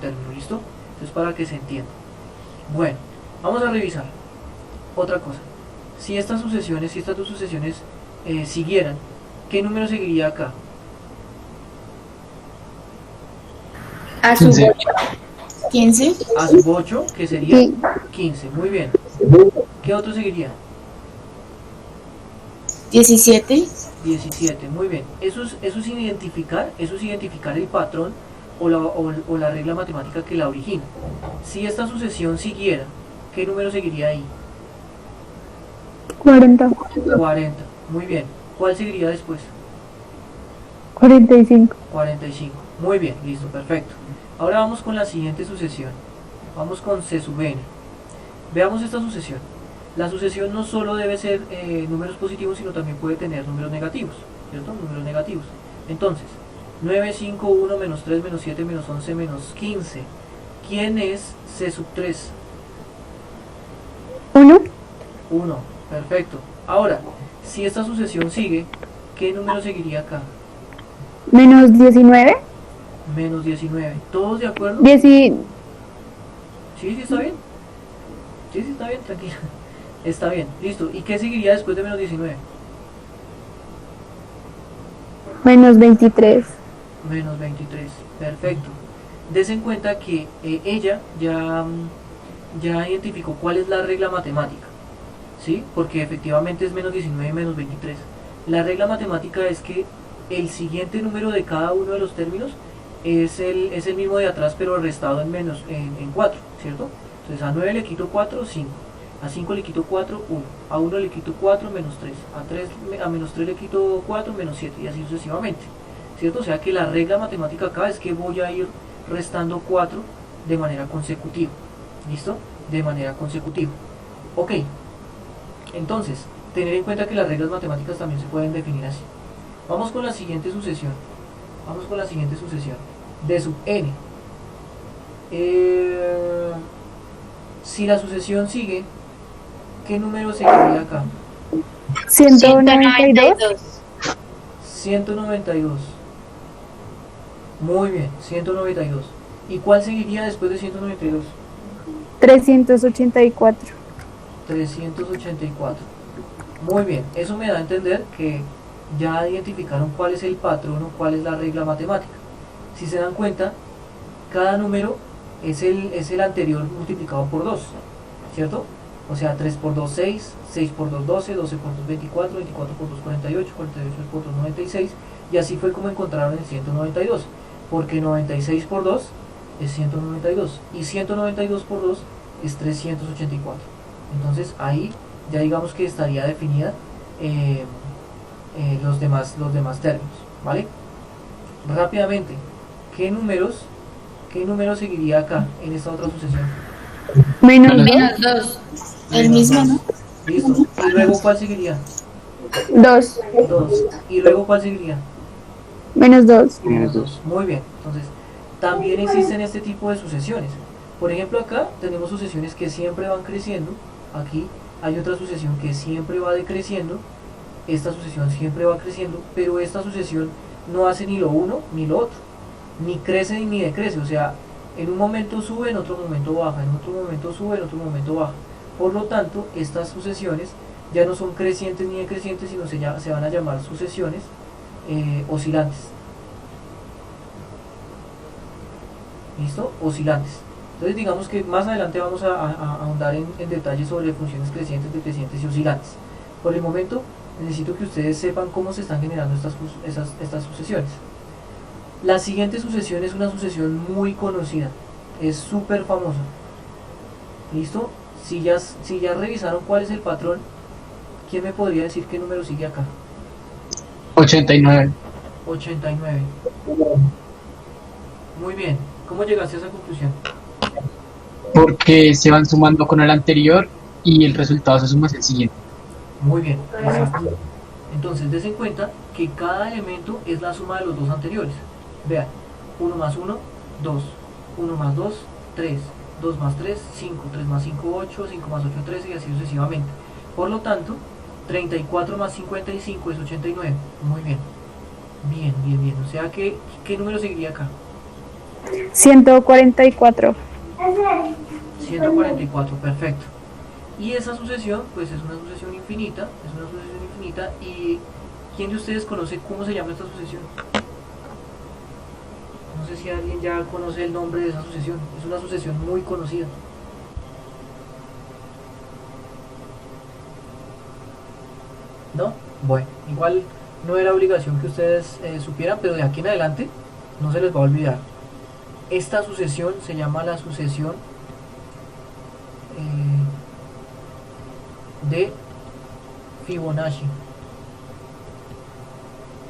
término, ¿listo? Entonces para que se entienda. Bueno, vamos a revisar otra cosa. Si estas dos sucesiones siguieran, ¿qué número seguiría acá? A su 15. 15. A sub 8, que sería Sí. 15, muy bien. ¿Qué otro seguiría? 17. 17, muy bien. Eso es identificar el patrón o la regla matemática que la origina. Si esta sucesión siguiera, ¿qué número seguiría ahí? 40. 40, muy bien. ¿Cuál seguiría después? 45. 45, muy bien, listo, perfecto. Ahora vamos con la siguiente sucesión. Vamos con C sub n. Veamos esta sucesión. La sucesión no solo debe ser números positivos, sino también puede tener números negativos, ¿cierto? Números negativos. Entonces, 9, 5, 1, menos 3, menos 7, menos 11, menos 15. ¿Quién es C sub 3? 1. 1, perfecto. Ahora, si esta sucesión sigue, ¿qué número seguiría acá? Menos 19. Menos 19. ¿Todos de acuerdo? 10. Sí, está bien. Sí, está bien, tranquila. Está bien, listo. ¿Y qué seguiría después de menos 19? Menos 23. Menos 23, perfecto. Des en cuenta que ella ya identificó cuál es la regla matemática, ¿sí? Porque efectivamente es menos 19 y menos 23. La regla matemática es que el siguiente número de cada uno de los términos es el mismo de atrás, pero restado en 4, ¿cierto? Entonces a 9 le quito 4, 5. A 5 le quito 4, 1. A 1 le quito 4, menos 3. A menos 3 le quito 4, menos 7. Y así sucesivamente, ¿cierto? O sea que la regla matemática acá es que voy a ir restando 4 de manera consecutiva. ¿Listo? De manera consecutiva. Ok. Entonces, tener en cuenta que las reglas matemáticas también se pueden definir así. Vamos con la siguiente sucesión. D sub n. Si la sucesión sigue, ¿qué número seguiría acá? 192. 192. Muy bien, 192. ¿Y cuál seguiría después de 192? 384. 384. Muy bien, eso me da a entender que ya identificaron cuál es el patrón o cuál es la regla matemática. Si se dan cuenta, cada número es el anterior multiplicado por 2, ¿cierto? O sea, 3 por 2, 6, 6 por 2, 12, 12 por 2, 24, 24 por 2, 48, 48 por 2, 96, y así fue como encontraron el 192, porque 96 por 2 es 192, y 192 por 2 es 384. Entonces ahí ya digamos que estaría definida los demás términos, ¿vale? Rápidamente, ¿qué número seguiría acá en esta otra sucesión? Menos 2. Menos 2. El mismo, ¿no? Listo. ¿Y luego cuál seguiría? 2. 2. ¿Y luego cuál seguiría? Menos 2. Menos 2. Muy bien. Entonces, también existen este tipo de sucesiones. Por ejemplo, acá tenemos sucesiones que siempre van creciendo. Aquí hay otra sucesión que siempre va decreciendo. Esta sucesión siempre va creciendo, pero esta sucesión no hace ni lo uno ni lo otro. Ni crece ni decrece. O sea, en un momento sube, en otro momento baja. En otro momento sube, en otro momento baja. Por lo tanto, estas sucesiones ya no son crecientes ni decrecientes, sino se van a llamar sucesiones oscilantes. ¿Listo? Oscilantes. Entonces digamos que más adelante vamos a ahondar en detalles sobre funciones crecientes, decrecientes y oscilantes. Por el momento necesito que ustedes sepan cómo se están generando estas sucesiones. La siguiente sucesión es una sucesión muy conocida, es súper famosa. ¿Listo? Si ya revisaron cuál es el patrón, ¿quién me podría decir qué número sigue acá? 89. 89. Muy bien. ¿Cómo llegaste a esa conclusión? Porque se van sumando con el anterior y el resultado se suma es el siguiente. Muy bien, exacto. Entonces, des en cuenta que cada elemento es la suma de los dos anteriores. Vean, 1 más 1, 2. 1 más 2, 3. 2 más 3, 5. 3 más 5, 8. 5 más 8, 13 y así sucesivamente. Por lo tanto, 34 más 55 es 89. Muy bien. Bien, bien, bien. O sea que, ¿qué número seguiría acá? 144. 144, perfecto. Y esa sucesión, pues es una sucesión infinita, y ¿quién de ustedes conoce cómo se llama esta sucesión? No sé si alguien ya conoce el nombre de esa sucesión, es una sucesión muy conocida. ¿No? Bueno, igual no era obligación que ustedes supieran, pero de aquí en adelante no se les va a olvidar. Esta sucesión se llama la sucesión de Fibonacci.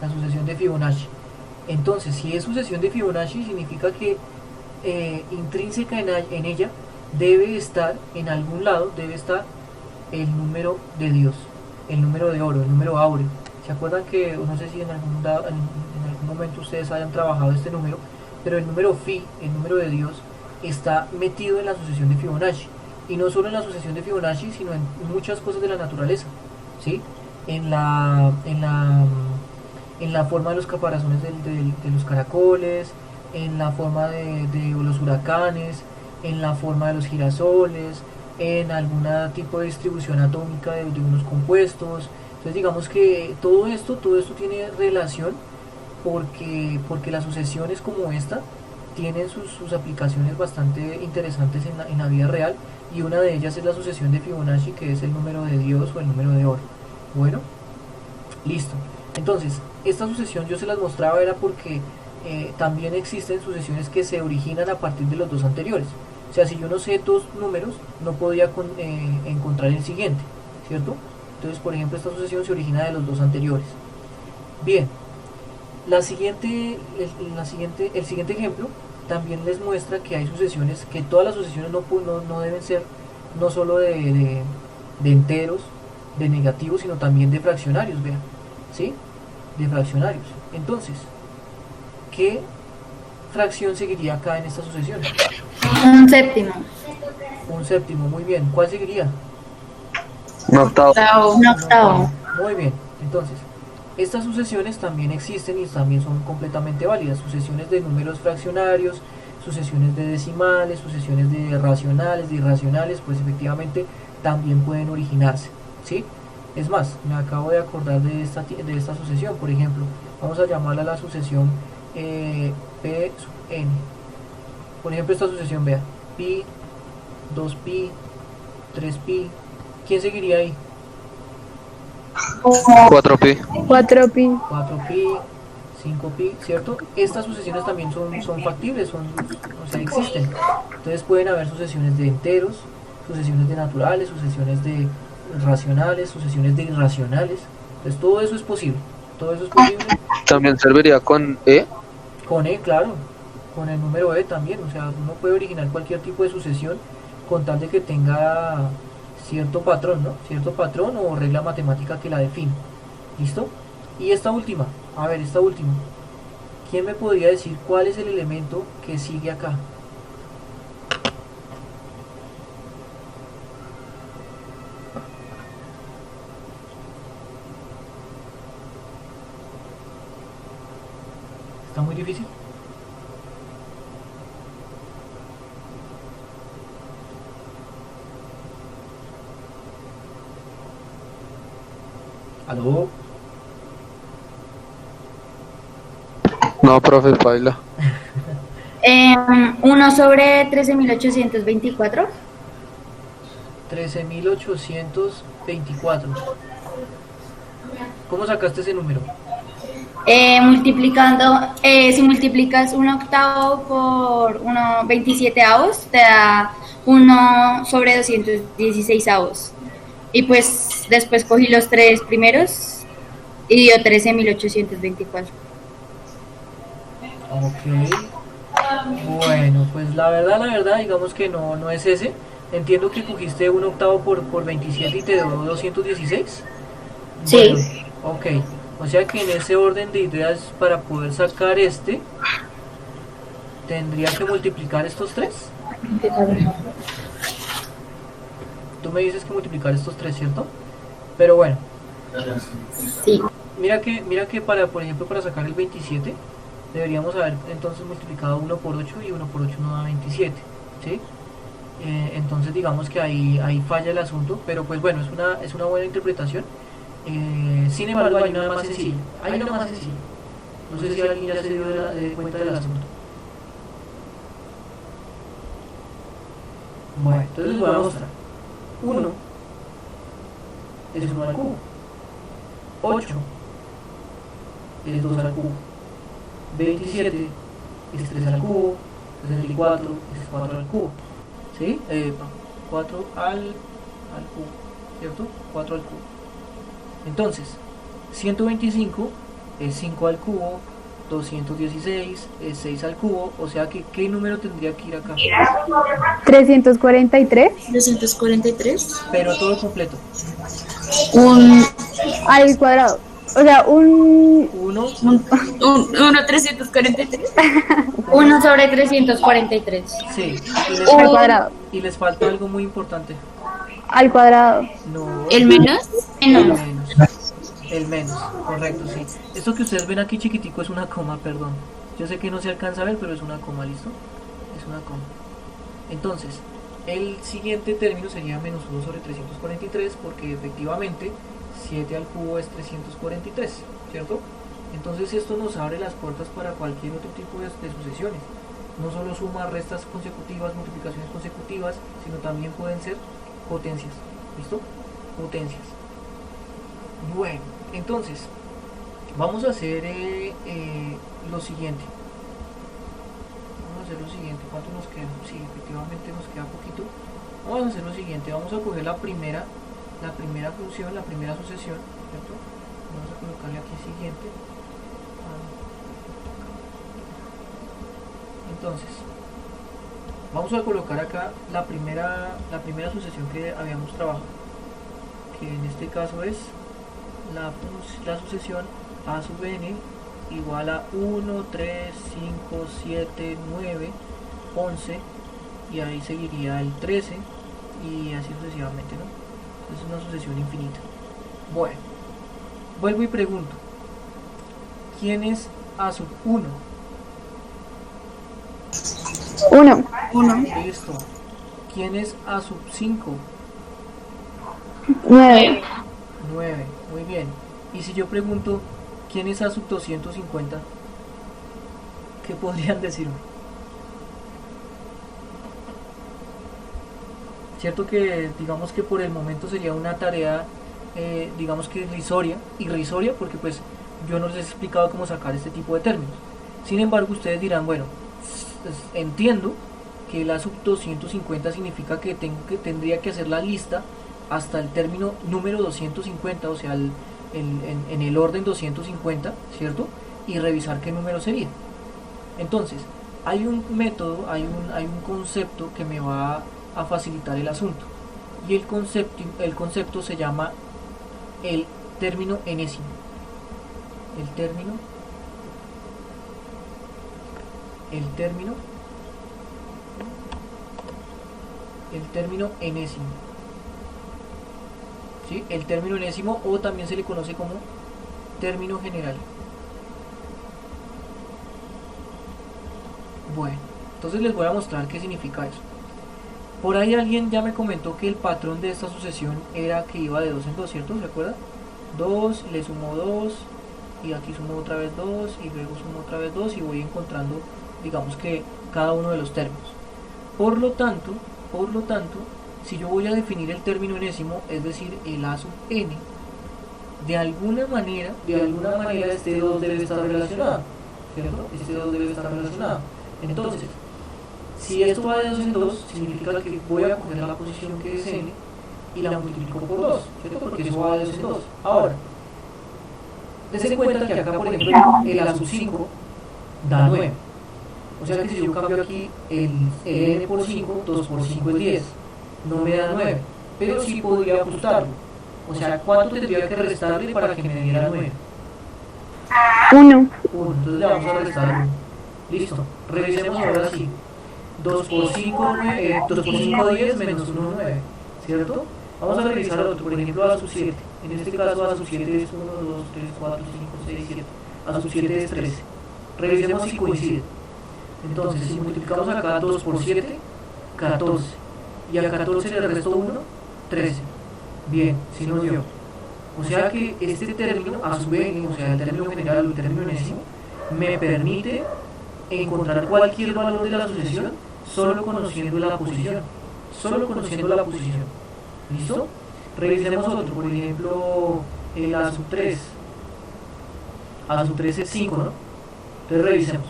La sucesión de Fibonacci. Entonces, si es sucesión de Fibonacci, significa que intrínseca en ella debe estar, en algún lado, debe estar el número de Dios, el número de oro, el número áureo. ¿Se acuerdan que, no sé si en algún momento ustedes hayan trabajado este número, pero el número Phi, el número de Dios, está metido en la sucesión de Fibonacci? Y no solo en la sucesión de Fibonacci, sino en muchas cosas de la naturaleza, ¿sí? En la forma de los caparazones de los caracoles, en la forma de los huracanes, en la forma de los girasoles, en algún tipo de distribución atómica de unos compuestos. Entonces digamos que todo esto tiene relación porque las sucesiones como esta tienen sus aplicaciones bastante interesantes en la vida real, y una de ellas es la sucesión de Fibonacci, que es el número de Dios o el número de oro. Bueno, listo. Entonces, esta sucesión yo se las mostraba era porque también existen sucesiones que se originan a partir de los dos anteriores. O sea, si yo no sé dos números, no podía encontrar el siguiente, ¿cierto? Entonces, por ejemplo, esta sucesión se origina de los dos anteriores. Bien, el siguiente ejemplo también les muestra que hay sucesiones, que todas las sucesiones no deben ser no solo de enteros, de negativos, sino también de fraccionarios, vean, ¿sí? De fraccionarios. Entonces, ¿qué fracción seguiría acá en esta sucesión? Un séptimo. Un séptimo, muy bien. ¿Cuál seguiría? Un octavo. Un octavo. Muy bien. Entonces, estas sucesiones también existen y también son completamente válidas. Sucesiones de números fraccionarios, sucesiones de decimales, sucesiones de racionales, de irracionales, pues efectivamente también pueden originarse, ¿sí? Es más, me acabo de acordar de esta sucesión, por ejemplo, vamos a llamarla la sucesión P sub n. Por ejemplo, esta sucesión, vea, pi, 2pi, 3pi, ¿quién seguiría ahí? 4pi. 4pi. 4pi, 5pi, ¿cierto? Estas sucesiones también son factibles, o sea, existen. Entonces pueden haber sucesiones de enteros, sucesiones de naturales, sucesiones de racionales, sucesiones de irracionales. Entonces todo eso es posible. Todo eso es posible. También serviría con E. Con E, claro. Con el número E también. O sea, uno puede originar cualquier tipo de sucesión con tal de que tenga cierto patrón, ¿no? Cierto patrón o regla matemática que la define. ¿Listo? Y esta última, a ver, esta última. ¿Quién me podría decir cuál es el elemento que sigue acá? Está muy difícil. ¿Aló? No, profe, baila. 1 sobre 13.824. 13.824. ¿Cómo sacaste ese número? Multiplicando, si multiplicas 1/8 por 1/27, te da 1 sobre 216. Y pues después cogí los 3 primeros y dio 13.824. Ok. Bueno, pues la verdad, digamos que no es ese. Entiendo que cogiste 1/8 por 27 y te dio 216. Sí. Bueno, ok. O sea que en ese orden de ideas, para poder sacar este, tendría que multiplicar estos tres. Tú me dices que multiplicar estos tres, ¿cierto? Pero bueno, Sí. mira que para, por ejemplo, para sacar el 27, deberíamos haber entonces multiplicado 1 por 8 y 1 por 8 no da 27, ¿sí? Entonces digamos que ahí falla el asunto, pero pues bueno, es una buena interpretación. Sin embargo, hay una más sencilla. Hay una más sencilla. No sé si alguien ya se dio cuenta del asunto. Bueno, entonces les voy a mostrar. 1 es 1 al cubo. 8 es 2 al cubo. 27 es 3 al cubo. 64 es 4 al cubo. ¿Sí? 4 al cubo. ¿Cierto? 4 al cubo. Entonces, 125 es 5 al cubo. 216 es 6 al cubo. O sea que, ¿qué número tendría que ir acá? 343 243. Pero todo completo. al cuadrado. O sea, 1 343. 1 sobre 343. sí. al cuadrado. Y les falta algo muy importante. Al cuadrado. No. ¿El menos? El Menos. menos. El menos, correcto, sí. Esto que ustedes ven aquí chiquitico es una coma, perdón. Yo sé que no se alcanza a ver, pero es una coma, ¿listo? Es una coma. Entonces, el siguiente término sería menos 1 sobre 343, porque efectivamente 7 al cubo es 343, ¿cierto? Entonces esto nos abre las puertas para cualquier otro tipo de sucesiones. No solo sumas, restas consecutivas, multiplicaciones consecutivas, sino también pueden ser potencias, ¿listo? Potencias. Bueno, entonces, vamos a hacer lo siguiente. Vamos a hacer lo siguiente. ¿Cuánto nos queda? Sí, efectivamente nos queda poquito. Vamos a hacer lo siguiente. Vamos a coger la primera función, la primera sucesión, ¿cierto? Vamos a colocarle aquí siguiente. Entonces, vamos a colocar acá la primera sucesión que habíamos trabajado, que en este caso es la sucesión a sub n igual a 1, 3, 5, 7, 9, 11 y ahí seguiría el 13 y así sucesivamente, ¿no? Es una sucesión infinita. Bueno, vuelvo y pregunto, ¿quién es a sub 1? 1. Listo. ¿Quién es a sub 5? 9. 9, muy bien. Y si yo pregunto, ¿quién es a sub 250? ¿Qué podrían decirme? Cierto que digamos que por el momento sería una tarea digamos que irrisoria, porque pues yo no les he explicado cómo sacar este tipo de términos. Sin embargo, ustedes dirán, bueno, entiendo que la sub 250 significa que tendría que hacer la lista hasta el término número 250, o sea, en el orden 250, ¿cierto? Y revisar qué número sería. Entonces, hay un método, hay un concepto que me va a facilitar el asunto. Y el concepto se llama el término enésimo. El término enésimo. ¿Sí? El término enésimo, o también se le conoce como término general. Bueno, entonces les voy a mostrar qué significa eso. Por ahí alguien ya me comentó que el patrón de esta sucesión era que iba de 2 en 2, ¿cierto? ¿Se acuerda? 2, le sumo 2, y aquí sumo otra vez 2, y luego sumo otra vez 2, y voy encontrando, digamos que, cada uno de los términos. Por lo tanto, si yo voy a definir el término enésimo, es decir, el a sub n, de alguna manera este 2 debe estar relacionado, ¿cierto? Este 2 debe estar relacionado. Entonces, si esto va de 2 en 2, significa que voy a coger la posición que es n y la multiplico por 2, ¿cierto? Porque eso va de 2 en 2. Ahora, dense cuenta que acá, por ejemplo, el a sub 5 da 9. O sea que si yo cambio aquí el n por 5, 2 por 5 es 10. No me da 9, pero sí podría ajustarlo. O sea, ¿cuánto tendría que restarle para que me diera 9? 1. Entonces le vamos a restar 1. Listo. Revisemos ahora sí. 2 por 5, 10 menos 1, 9. ¿Cierto? Vamos a revisar el otro. Por ejemplo, a sub 7. En este caso a sub 7 es 1, 2, 3, 4, 5, 6, 7. A sub 7 es 13. Revisemos si coincide. Entonces, si multiplicamos acá 2 por 7, 14. Y a 14 le resto 1, 13. Bien, si nos dio. O sea que este término, a su vez, o sea, el término general o el término enésimo, me permite encontrar cualquier valor de la sucesión solo conociendo la posición. ¿Listo? Revisemos otro, por ejemplo, el a sub 3. A sub 3 es 5, ¿no? Entonces revisemos.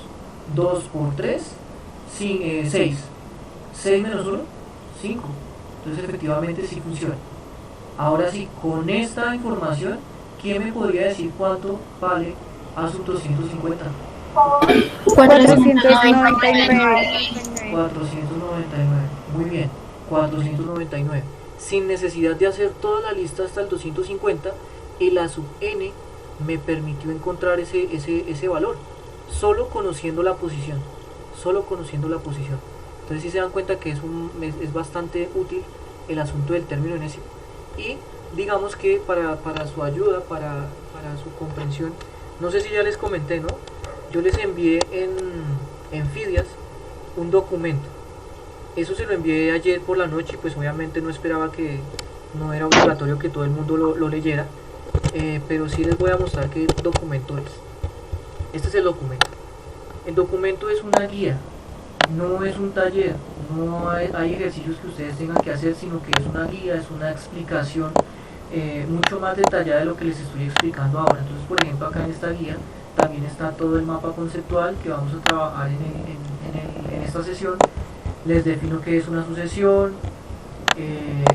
2 por 3, 6. 6 menos 1, 5. Entonces efectivamente sí funciona. Ahora sí, con esta información, ¿quién me podría decir cuánto vale a sub 250? 499. 499. Muy bien, 499. Sin necesidad de hacer toda la lista hasta el 250, el a sub n me permitió encontrar ese valor, solo conociendo la posición. Entonces si se dan cuenta que es bastante útil el asunto del término enésimo. Y digamos que para su ayuda, para su comprensión, no sé si ya les comenté, ¿no? Yo les envié en Fidias un documento. Eso se lo envié ayer por la noche y pues obviamente no esperaba no era obligatorio que todo el mundo lo leyera. Pero sí les voy a mostrar qué documento es. Este es el documento. El documento es una guía, no es un taller, no hay ejercicios que ustedes tengan que hacer, sino que es una guía, es una explicación mucho más detallada de lo que les estoy explicando ahora. Entonces, por ejemplo, acá en esta guía también está todo el mapa conceptual que vamos a trabajar en esta sesión. Les defino qué es una sucesión,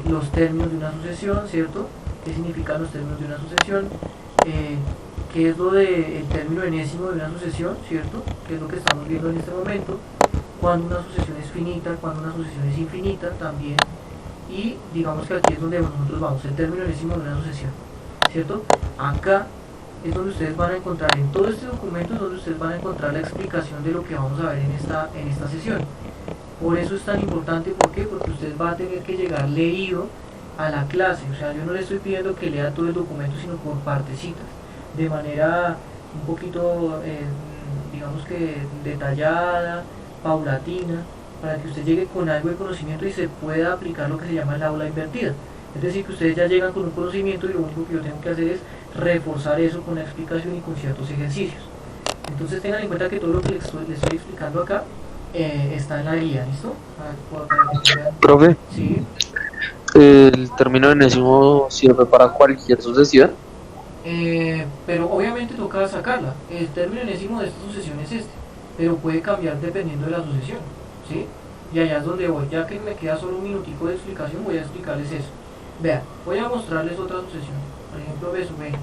los términos de una sucesión, ¿cierto? ¿Qué significan los términos de una sucesión? ¿Qué es lo del término enésimo de una sucesión, ¿cierto? ¿Qué es lo que estamos viendo en este momento? Cuando una sucesión es finita, cuando una sucesión es infinita también. Y digamos que aquí es donde nosotros vamos, el término enésimo de una sucesión, ¿cierto? Acá es donde ustedes van a encontrar, en todo este documento es donde ustedes van a encontrar la explicación de lo que vamos a ver en esta sesión. Por eso es tan importante, ¿por qué? Porque usted va a tener que llegar leído a la clase. O sea, yo no le estoy pidiendo que lea todo el documento, sino por partecitas, de manera un poquito, digamos que detallada, paulatina, para que usted llegue con algo de conocimiento y se pueda aplicar lo que se llama el aula invertida. Es decir, que ustedes ya llegan con un conocimiento y lo único que yo tengo que hacer es reforzar eso con la explicación y con ciertos ejercicios. Entonces tengan en cuenta que todo lo que les estoy explicando acá está en la guía, ¿listo? Para que vean. Profe, Sí. ¿el término enésimo sirve para cualquier sucesión? Pero obviamente toca sacarla. El término enésimo de esta sucesión es este, pero puede cambiar dependiendo de la sucesión, ¿sí? Y allá es donde voy. Ya que me queda solo un minutico de explicación, voy a explicarles eso. Vean, voy a mostrarles otra sucesión. Por ejemplo, B sub n.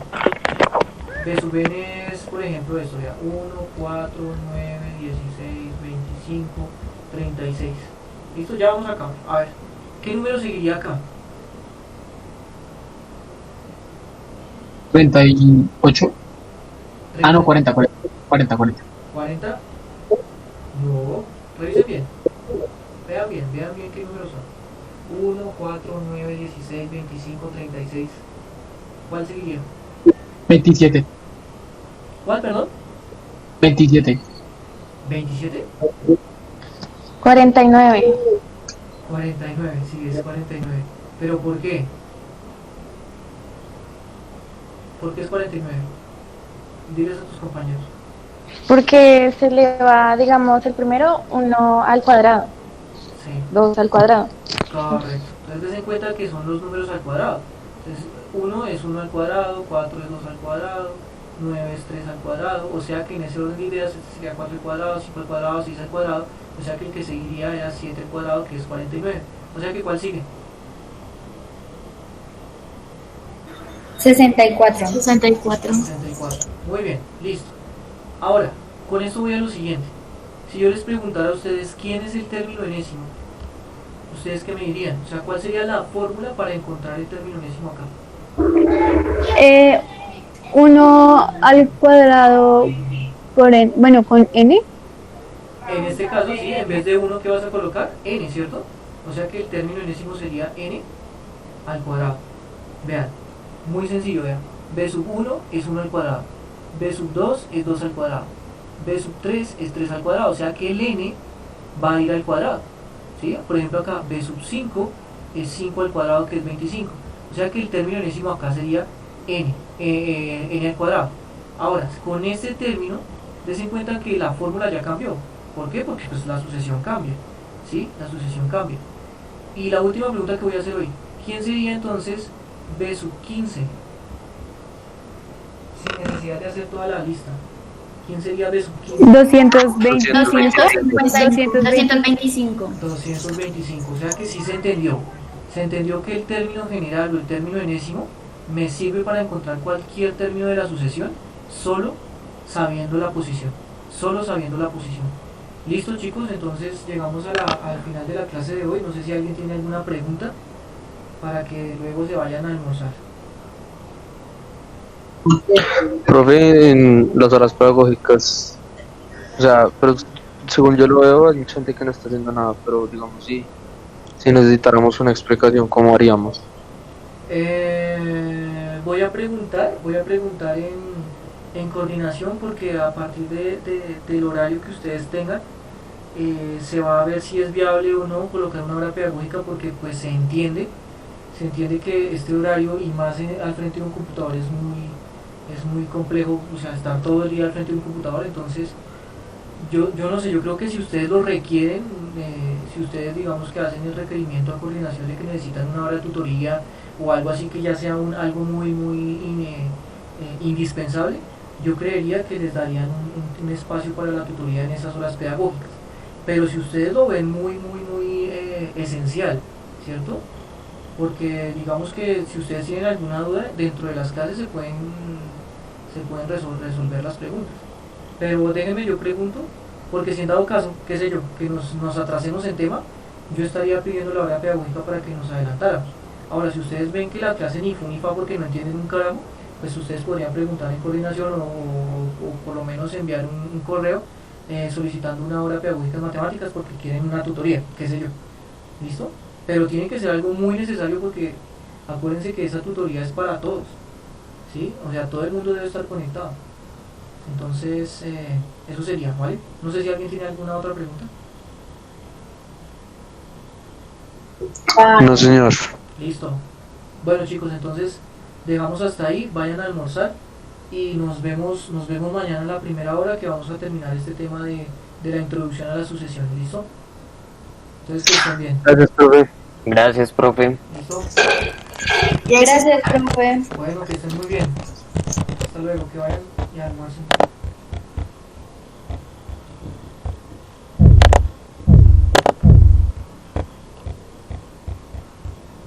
B sub n es, por ejemplo, esto, ya 1, 4, 9, 16, 25, 36. ¿Listo? Ya vamos acá. A ver, ¿qué número seguiría acá? 38. Ah, no, 40, 40. 40, 40. 40. No, revisen bien. Vean bien qué números son. 1, 4, 9, 16, 25, 36. ¿Cuál seguiría? 27. ¿Cuál, perdón? 27. 27. 49. 49, sí, es 49. ¿Pero por qué? ¿Por qué es 49? Diles a tus compañeros. Porque se le va, digamos, el primero 1 al cuadrado, Sí, 2 al cuadrado. correcto. Entonces ten en cuenta que son los números al cuadrado. Entonces 1 es 1 al cuadrado, 4 es 2 al cuadrado, 9 es 3 al cuadrado. O sea que en ese orden de ideas este sería 4 al cuadrado, 5 al cuadrado, 6 al cuadrado. O sea que el que seguiría era 7 al cuadrado, que es 49. O sea que ¿cuál sigue? 64. 64. 64. Muy bien, listo. Ahora, con esto voy a lo siguiente. Si yo les preguntara a ustedes quién es el término enésimo, ¿ustedes qué me dirían? O sea, ¿cuál sería la fórmula para encontrar el término enésimo acá? 1 al cuadrado por n, bueno, con n. En este caso, sí, en vez de 1, ¿qué vas a colocar? N, ¿cierto? O sea que el término enésimo sería n al cuadrado. Vean, muy sencillo, vean. B sub 1 es 1 al cuadrado. B sub 2 es 2 al cuadrado. B sub 3 es 3 al cuadrado. O sea que el n va a ir al cuadrado. ¿Sí? Por ejemplo acá, B sub 5 es 5 al cuadrado, que es 25. O sea que el término enésimo acá sería n, n al cuadrado. Ahora, con este término, des en cuenta que la fórmula ya cambió. ¿Por qué? Porque pues la sucesión cambia. ¿Sí? La sucesión cambia. Y la última pregunta que voy a hacer hoy. ¿Quién sería entonces B sub 15? Sin necesidad de hacer toda la lista. ¿Quién sería B sub 15? 220. 225. 225. O sea que sí se entendió. Se entendió que el término general o el término enésimo me sirve para encontrar cualquier término de la sucesión solo sabiendo la posición. Solo sabiendo la posición. Listo, chicos, entonces llegamos al final de la clase de hoy. No sé si alguien tiene alguna pregunta para que luego se vayan a almorzar. Profe, en las horas pedagógicas, o sea, pero según yo lo veo, hay mucha gente que no está haciendo nada, pero digamos, si necesitáramos una explicación, ¿cómo haríamos? Voy a preguntar en coordinación, porque a partir del horario que ustedes tengan, se va a ver si es viable o no colocar una hora pedagógica, porque pues se entiende que este horario, y más al frente de un computador, es muy complejo. O sea, estar todo el día al frente de un computador. Entonces yo no sé, yo creo que si ustedes lo requieren, si ustedes digamos que hacen el requerimiento a coordinación de que necesitan una hora de tutoría o algo así, que ya sea algo muy indispensable, yo creería que les darían un espacio para la tutoría en esas horas pedagógicas. Pero si ustedes lo ven muy esencial, ¿cierto? Porque digamos que si ustedes tienen alguna duda, dentro de las clases se pueden resolver las preguntas. Pero déjenme, yo pregunto, porque si en dado caso, qué sé yo, que nos atrasemos en tema, yo estaría pidiendo la hora pedagógica para que nos adelantáramos. Ahora, si ustedes ven que la clase ni fu ni fa porque no entienden un carajo, pues ustedes podrían preguntar en coordinación, o por lo menos enviar un correo solicitando una hora pedagógica en matemáticas porque quieren una tutoría, qué sé yo. ¿Listo? Pero tiene que ser algo muy necesario, porque acuérdense que esa tutoría es para todos, ¿sí? O sea, todo el mundo debe estar conectado. Entonces, eso sería, ¿vale? No sé si alguien tiene alguna otra pregunta. No, señor. Listo. Bueno, chicos, entonces dejamos hasta ahí. Vayan a almorzar y nos vemos mañana en la primera hora, que vamos a terminar este tema de la introducción a la sucesión. ¿Listo? Entonces, que estén bien. Gracias, profe. Gracias, profe. ¿Listo? Gracias, profe. Bueno, que estén muy bien. Hasta luego, que vayan y almuercen.